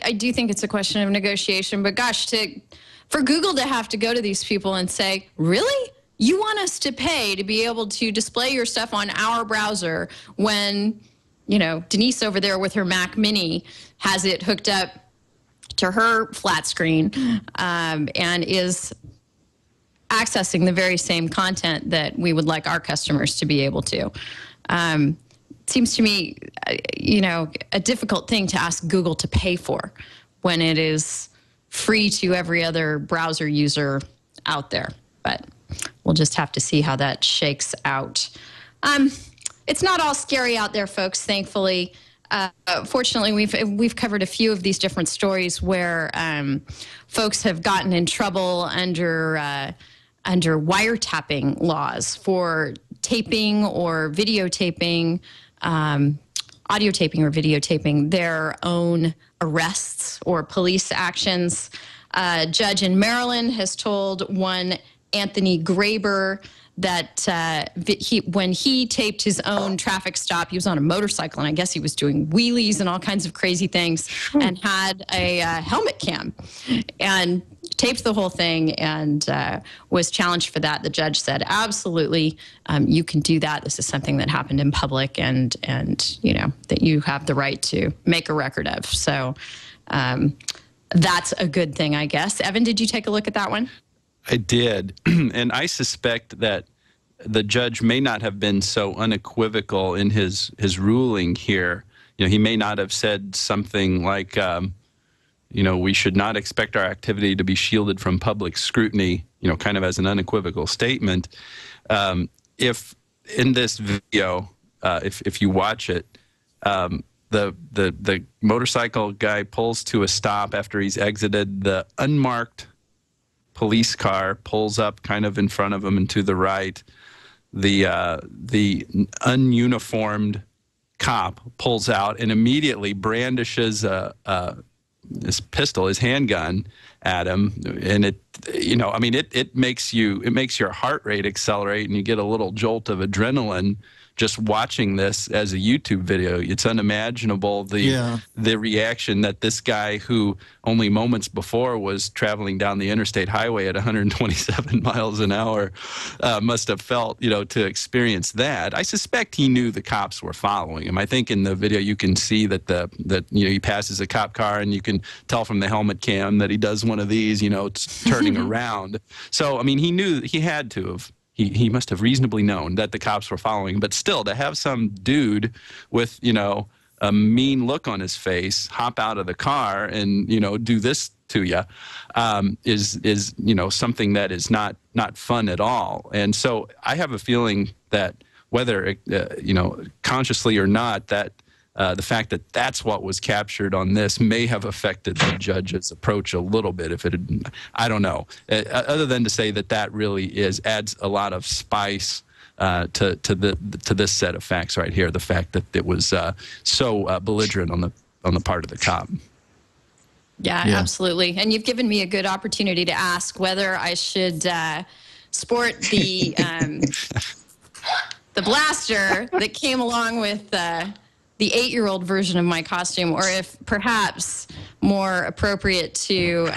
I do think it's a question of negotiation, but gosh, for Google to have to go to these people and say, really? You want us to pay to be able to display your stuff on our browser when, Denise over there with her Mac Mini has it hooked up to her flat screen and is accessing the very same content that we would like our customers to be able to. Seems to me, a difficult thing to ask Google to pay for when it is free to every other browser user out there. But we'll just have to see how that shakes out. It's not all scary out there, folks, thankfully. Fortunately, we've covered a few of these different stories where folks have gotten in trouble under wiretapping laws for taping or videotaping, audio taping or videotaping their own arrests or police actions. A judge in Maryland has told one Anthony Graber that when he taped his own traffic stop, he was on a motorcycle, and I guess he was doing wheelies and all kinds of crazy things, and had a helmet cam and taped the whole thing, and was challenged for that. The judge said, absolutely, you can do that. This is something that happened in public, and that you have the right to make a record of. So that's a good thing, I guess. Evan, did you take a look at that one? I did, and I suspect that the judge may not have been so unequivocal in his ruling here. He may not have said something like, we should not expect our activity to be shielded from public scrutiny, kind of as an unequivocal statement. If in this video, if you watch it, the motorcycle guy pulls to a stop after he's exited the unmarked police car, pulls up kind of in front of him and to the right. The ununiformed cop pulls out and immediately brandishes his pistol, his handgun at him, and it makes your heart rate accelerate, and you get a little jolt of adrenaline just watching this as a YouTube video. It's unimaginable the reaction that this guy, who only moments before was traveling down the interstate highway at 127 miles an hour, must have felt, to experience that. I suspect he knew the cops were following him. I think in the video you can see that he passes a cop car, and you can tell from the helmet cam that he does one of these, turning around. So, he knew he had to have. He must have reasonably known that the cops were following. But still, to have some dude with, a mean look on his face hop out of the car and, do this to you is something that is not fun at all. And so I have a feeling that whether, consciously or not, that the fact that that's what was captured on this may have affected the judge's approach a little bit. I don't know. Other than to say that really adds a lot of spice to this set of facts right here. The fact that it was so belligerent on the part of the cop. Yeah, absolutely. And you've given me a good opportunity to ask whether I should sport the blaster that came along with the 8-year-old version of my costume, or if perhaps more appropriate to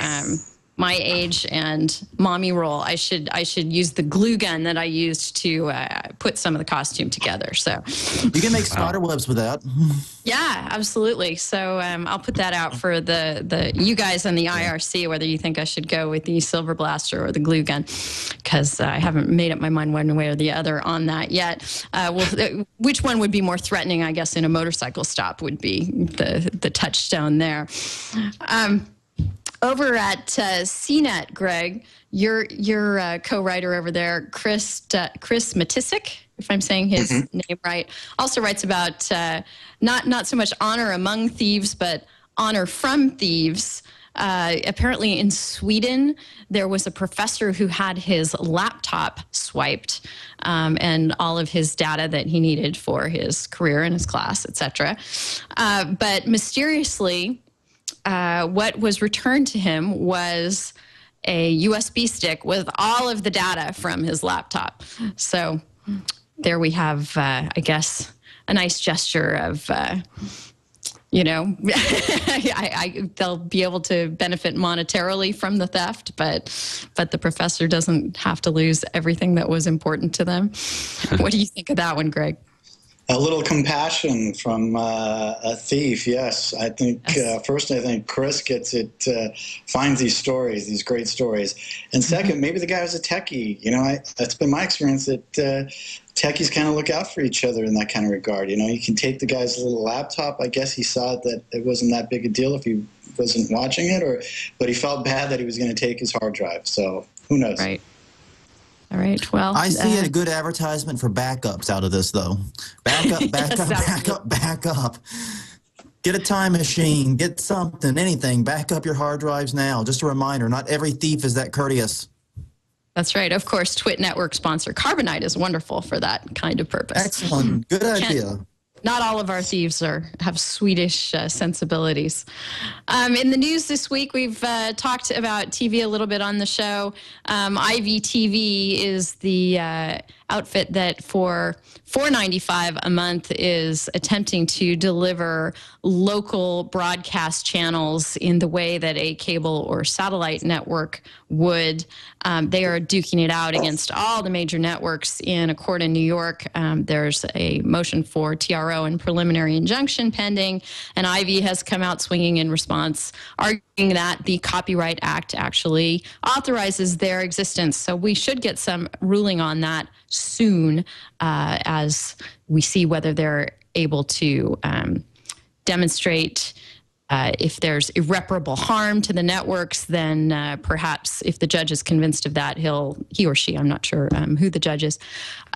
my age and mommy role, I should use the glue gun that I used to put some of the costume together. So you can make spider webs with that. Yeah, absolutely. So I'll put that out for the you guys on the IRC, whether you think I should go with the silver blaster or the glue gun, because I haven't made up my mind one way or the other on that yet. Which one would be more threatening, I guess, in a motorcycle stop would be the touchstone there. Over at CNET, Greg, your co-writer over there, Chris Matisic, if I'm saying his name right, also writes about not so much honor among thieves, but honor from thieves. Apparently in Sweden, there was a professor who had his laptop swiped and all of his data that he needed for his career and his class, etc. But mysteriously, what was returned to him was a USB stick with all of the data from his laptop. So there we have, I guess, a nice gesture of, they'll be able to benefit monetarily from the theft, but the professor doesn't have to lose everything that was important to them. What do you think of that one, Greg? A little compassion from a thief, yes. I think first, I think Chris gets it, finds these stories, these great stories, and second, maybe the guy was a techie. You know, that's been my experience that techies kind of look out for each other in that kind of regard. You know, you can take the guy's little laptop. I guess he saw that it wasn't that big a deal if he wasn't watching it, but he felt bad that he was going to take his hard drive. So who knows? Right. All right. Well, I see a good advertisement for backups out of this, though. Back up. Get a time machine. Get something, anything. Back up your hard drives now. Just a reminder, not every thief is that courteous. That's right. Of course, TWiT Network sponsor Carbonite is wonderful for that kind of purpose. Excellent. Good idea. Not all of our thieves have Swedish sensibilities. In the news this week, we've talked about TV a little bit on the show. IVTV is the outfit that for $4.95 a month is attempting to deliver local broadcast channels in the way that a cable or satellite network would. They are duking it out against all the major networks in a court in New York. There's a motion for TRO and preliminary injunction pending, and Ivy has come out swinging in response, arguing that the Copyright Act actually authorizes their existence. So we should get some ruling on that soon as we see whether they're able to demonstrate if there's irreparable harm to the networks. Then perhaps if the judge is convinced of that, he or she, I'm not sure who the judge is,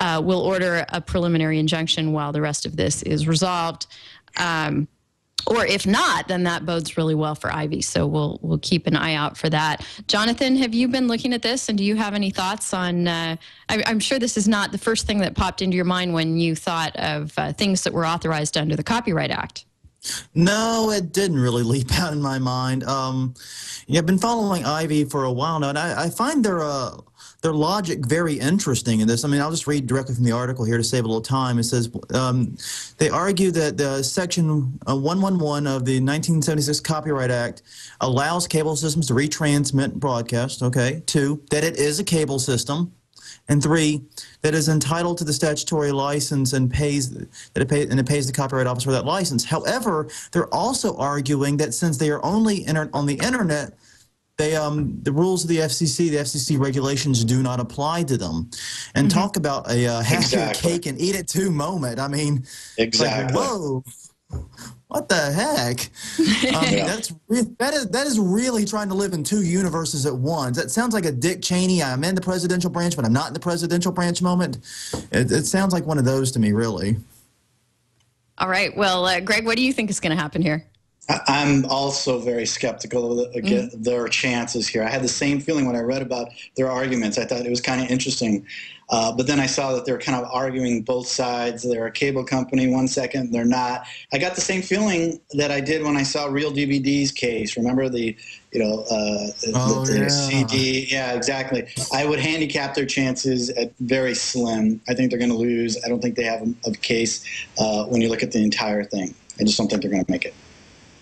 will order a preliminary injunction while the rest of this is resolved. Or if not, then that bodes really well for Ivy. So we'll keep an eye out for that. Jonathan, have you been looking at this, and do you have any thoughts on? I'm sure this is not the first thing that popped into your mind when you thought of things that were authorized under the Copyright Act. No, it didn't really leap out in my mind. I've been following Ivy for a while now, and I find their logic very interesting in this. I mean, I'll just read directly from the article here to save a little time. It says they argue that the Section 111 of the 1976 Copyright Act allows cable systems to retransmit broadcast. Okay. 2, that it is a cable system. And 3, that is entitled to the statutory license and pays the Copyright Office for that license. However, they're also arguing that since they are only on the internet, the rules of the FCC regulations do not apply to them. And talk about a have your cake and eat it too moment. I mean, exactly. Like, whoa. What the heck? That is really trying to live in two universes at once. That sounds like a Dick Cheney, I'm in the presidential branch, but I'm not in the presidential branch moment. It sounds like one of those to me, really. All right. Well, Greg, what do you think is going to happen here? I'm also very skeptical of their chances here. I had the same feeling when I read about their arguments. I thought it was kind of interesting. But then I saw that they're kind of arguing both sides. They're a cable company 1 second, they're not. I got the same feeling that I did when I saw Real DVD's case. Remember the CD? Yeah, exactly. I would handicap their chances at very slim. I think they're going to lose. I don't think they have a case when you look at the entire thing. I just don't think they're going to make it.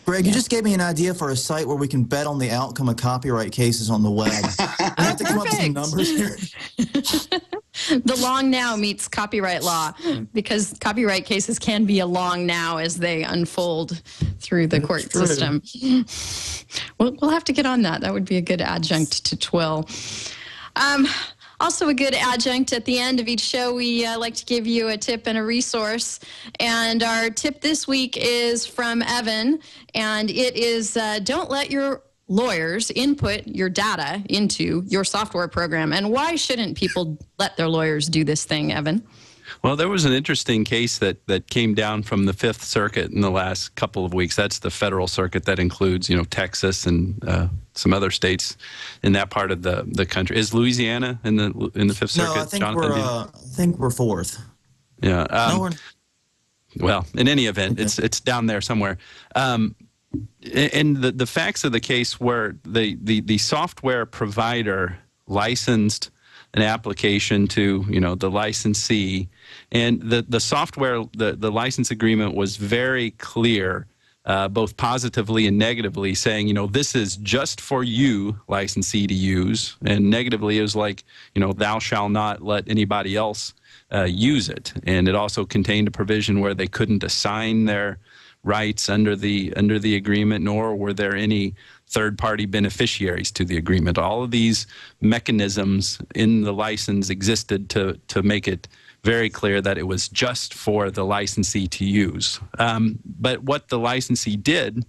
Greg, you just gave me an idea for a site where we can bet on the outcome of copyright cases on the web. I have to come up with some numbers here. The long now meets copyright law, because copyright cases can be a long now as they unfold through the court system. We'll have to get on that. That would be a good adjunct to TWiL. Also a good adjunct at the end of each show, we like to give you a tip and a resource. And our tip this week is from Evan, and it is don't let your lawyers input your data into your software program. And why shouldn't people let their lawyers do this thing, Evan? Well, there was an interesting case that came down from the Fifth Circuit in the last couple of weeks. That's the federal circuit that includes, Texas and some other states in that part of the country. Is Louisiana in the Fifth Circuit? No, I think we're fourth. Yeah. Well, in any event, it's down there somewhere. And the facts of the case were the software provider licensed an application to the licensee, and the software the license agreement was very clear both positively and negatively, saying, you know, this is just for you, licensee, to use. And negatively, it was like, you know, thou shalt not let anybody else use it. And it also contained a provision where they couldn't assign their rights under the agreement, nor were there any third-party beneficiaries to the agreement. All of these mechanisms in the license existed to make it very clear that it was just for the licensee to use. But what the licensee did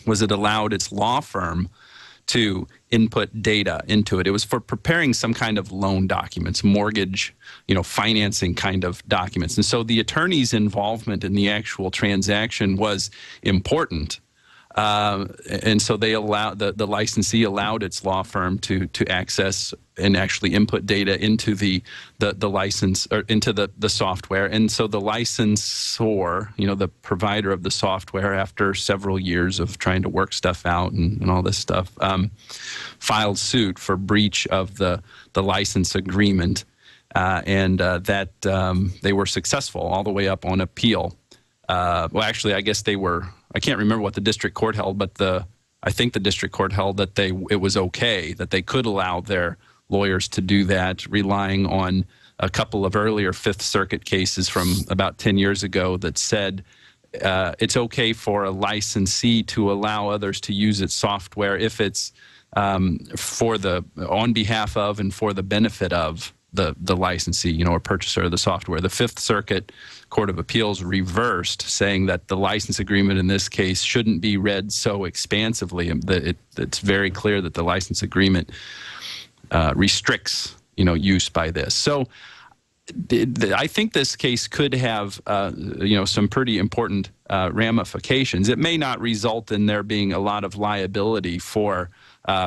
was it allowed its law firm to input data into it. It was for preparing some kind of loan documents, mortgage, you know, financing kind of documents. And so the attorney's involvement in the actual transaction was important. And so they allowed the licensee allowed its law firm to access and actually input data into the license, or into the software. And so the licensor, you know, the provider of the software, after several years of trying to work stuff out and all this stuff, filed suit for breach of the license agreement, and that they were successful all the way up on appeal. Well, actually, I guess they were. I can't remember what the district court held, but I think the district court held that it was okay, that they could allow their lawyers to do that, relying on a couple of earlier Fifth Circuit cases from about 10 years ago that said it's okay for a licensee to allow others to use its software if it's on behalf of and for the benefit of the licensee, you know, or purchaser of the software. The Fifth Circuit Court of Appeals reversed, saying that the license agreement in this case shouldn't be read so expansively. It's very clear that the license agreement restricts, you know, use by this. So I think this case could have, you know, some pretty important ramifications. It may not result in there being a lot of liability for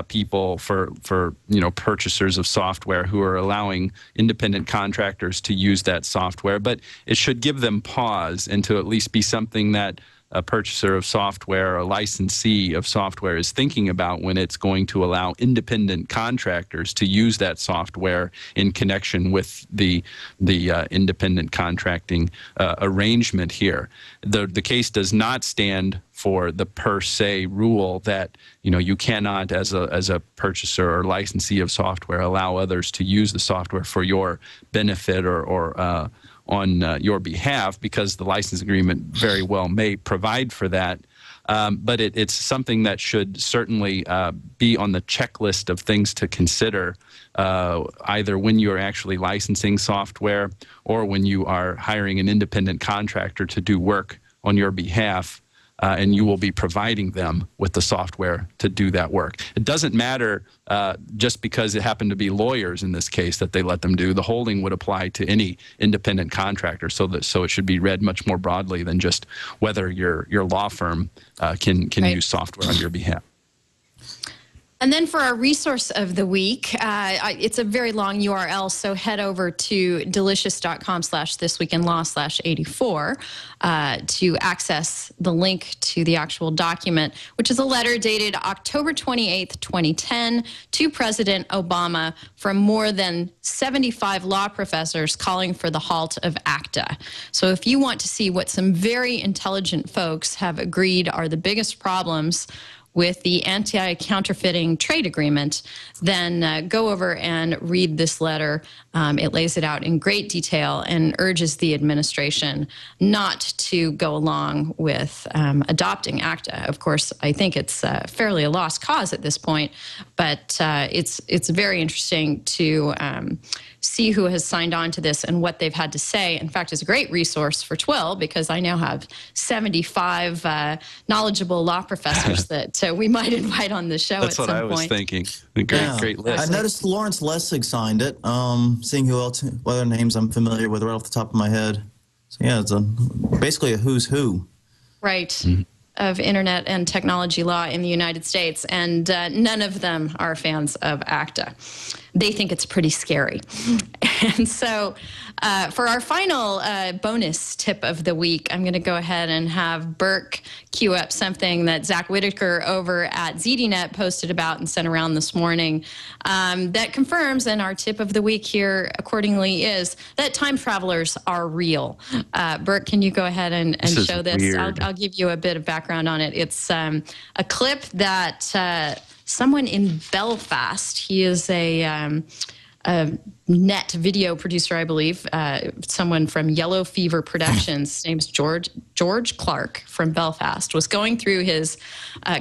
people, for you know, purchasers of software who are allowing independent contractors to use that software, but it should give them pause, and to at least be something that a purchaser of software, a licensee of software, is thinking about when it's going to allow independent contractors to use that software in connection with the independent contracting arrangement here. The case does not stand for the per se rule that, you know, you cannot, as a purchaser or licensee of software, allow others to use the software for your benefit or on your behalf, because the license agreement very well may provide for that. But it's something that should certainly be on the checklist of things to consider, either when you're actually licensing software or when you are hiring an independent contractor to do work on your behalf. And you will be providing them with the software to do that work. It doesn't matter just because it happened to be lawyers in this case that they let them do. The holding would apply to any independent contractor, so it should be read much more broadly than just whether your law firm can right. use software on your behalf. And then for our resource of the week, it's a very long URL, so head over to delicious.com/thisweekinlaw/84 to access the link to the actual document, which is a letter dated October 28th, 2010 to President Obama from more than 75 law professors calling for the halt of ACTA. So if you want to see what some very intelligent folks have agreed are the biggest problems with the anti-counterfeiting trade agreement, then go over and read this letter. It lays it out in great detail and urges the administration not to go along with adopting ACTA. Of course, I think it's fairly a lost cause at this point, but it's very interesting to see who has signed on to this and what they've had to say. In fact, it's a great resource for TWiL, because I now have 75 knowledgeable law professors that we might invite on the show at some point. That's what I was thinking. Great list. I noticed Lawrence Lessig signed it, seeing what other names I'm familiar with right off the top of my head. So yeah, it's basically a who's who. Right. Mm-hmm. Of internet and technology law in the United States, and none of them are fans of ACTA. They think it's pretty scary. And so For our final bonus tip of the week, I'm going to go ahead and have Burke queue up something that Zach Whitaker over at ZDNet posted about and sent around this morning that confirms, and our tip of the week here accordingly is that time travelers are real. Burke, can you go ahead and show this? I'll give you a bit of background on it. It's a clip that someone in Belfast, he is a net video producer, I believe, someone from Yellow Fever Productions, his name's George Clark from Belfast, was going through his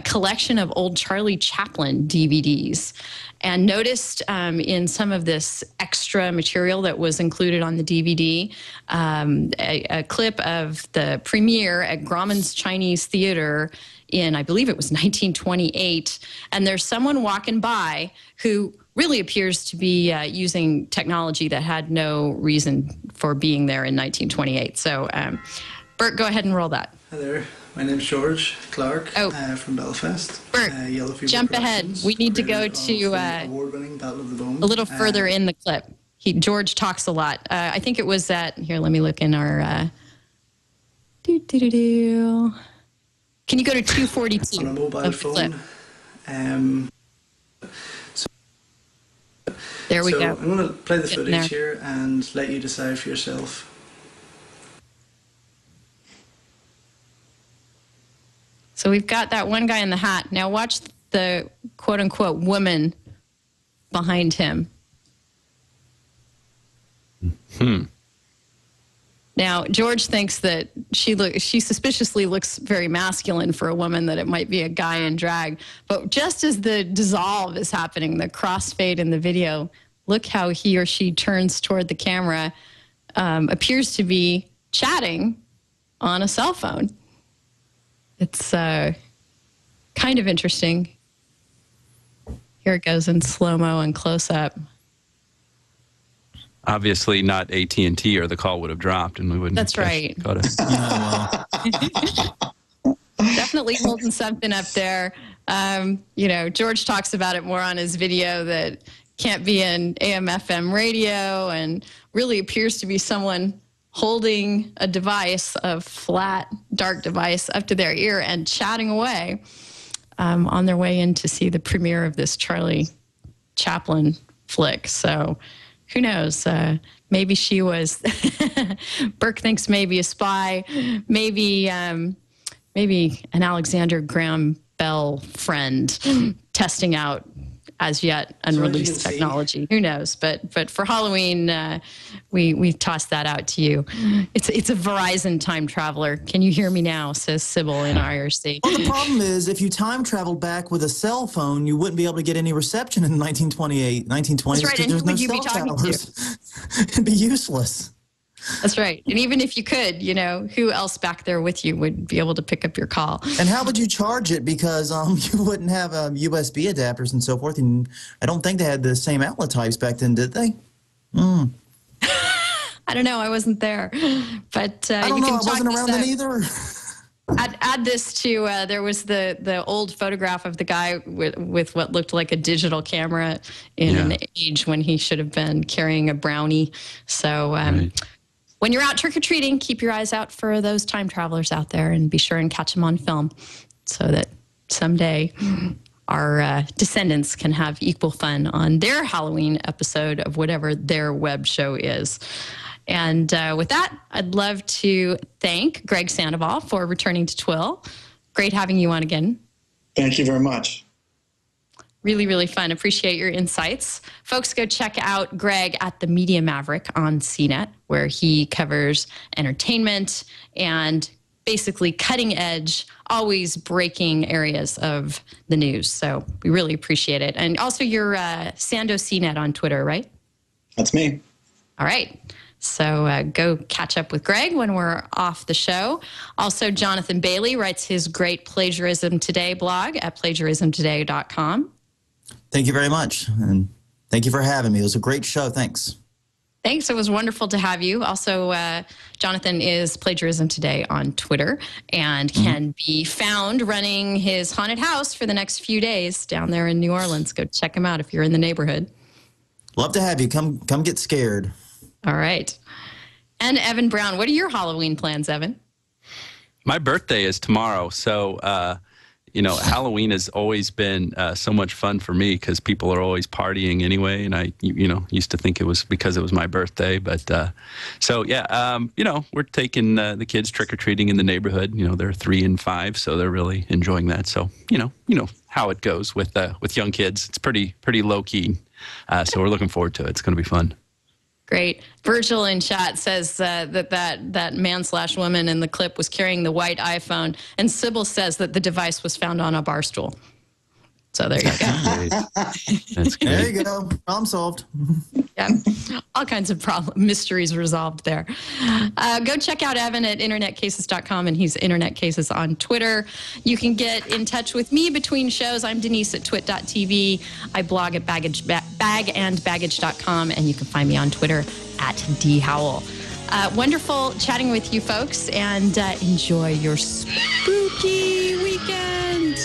collection of old Charlie Chaplin DVDs and noticed in some of this extra material that was included on the DVD, a clip of the premiere at Grauman's Chinese Theater in, I believe it was 1928. And there's someone walking by who really appears to be using technology that had no reason for being there in 1928. So, Bert, go ahead and roll that. Hi there, my name's George Clark from Belfast. Bert, jump ahead. We need to go to award-winning Battle of the Bones. A little further in the clip. George talks a lot. I think it was at, here, let me look in our, Can you go to 242 on a mobile phone? There we go. I'm going to play the footage here and let you decide for yourself. So we've got that one guy in the hat. Now watch the quote-unquote woman behind him. Now, George thinks that she suspiciously looks very masculine for a woman, that it might be a guy in drag. But just as the dissolve is happening, the crossfade in the video, look how he or she turns toward the camera, appears to be chatting on a cell phone. It's kind of interesting. Here it goes in slow-mo and close-up. Obviously not AT&T, or the call would have dropped and we wouldn't. That's right. Got it. Definitely holding something up there. George talks about it more on his video, that can't be an AM/FM radio, and really appears to be someone holding a device, a flat, dark device, up to their ear and chatting away on their way in to see the premiere of this Charlie Chaplin flick. So who knows? Maybe she was, Burke thinks maybe a spy, maybe an Alexander Graham Bell friend testing out as yet unreleased technology. Who knows? But for Halloween, we tossed that out to you. It's a Verizon time traveler. Can you hear me now? Says Sybil in IRC. Well, the problem is, if you time traveled back with a cell phone, you wouldn't be able to get any reception in 1928, 1920s. That's right. And who would you be talking to? It'd be useless. That's right. And even if you could, who else back there with you would be able to pick up your call? And how would you charge it? Because you wouldn't have USB adapters and so forth. And I don't think they had the same outlet types back then, did they? I don't know. I wasn't there. But I don't know. I wasn't around then either. Add this to, there was the old photograph of the guy with what looked like a digital camera in an age when he should have been carrying a brownie. So when you're out trick-or-treating, keep your eyes out for those time travelers out there and be sure and catch them on film so that someday our descendants can have equal fun on their Halloween episode of whatever their web show is. And with that, I'd love to thank Greg Sandoval for returning to TWiL. Great having you on again. Thank you very much. Really, really fun. Appreciate your insights. Folks, go check out Greg at the Media Maverick on CNET, where he covers entertainment and basically cutting edge, always breaking areas of the news. So we really appreciate it. And also you're Sando CNET on Twitter, right? That's me. All right. So go catch up with Greg when we're off the show. Also, Jonathan Bailey writes his great Plagiarism Today blog at plagiarismtoday.com. Thank you very much. And thank you for having me. It was a great show. Thanks. Thanks. It was wonderful to have you. Also, Jonathan is Plagiarism Today on Twitter and can be found running his haunted house for the next few days down there in New Orleans. Go check him out if you're in the neighborhood. Love to have you. Come get scared. All right. And Evan Brown, what are your Halloween plans, Evan? My birthday is tomorrow, so Halloween has always been so much fun for me because people are always partying anyway, and I used to think it was because it was my birthday, but we're taking the kids trick or treating in the neighborhood. They're 3 and 5, so they're really enjoying that. So you know how it goes with young kids. It's pretty low key, so we're looking forward to it. It's going to be fun. Great. Virgil in chat says that man/woman in the clip was carrying the white iPhone, and Sybil says that the device was found on a bar stool. So there you go. That's great. There you go. Problem solved. Yeah, all kinds of mysteries resolved there. Go check out Evan at internetcases.com, and he's Internet Cases on Twitter. You can get in touch with me between shows. I'm Denise at twit.tv. I blog at bagandbaggage.com, and you can find me on Twitter at dhowell. Wonderful chatting with you folks, and enjoy your spooky weekend.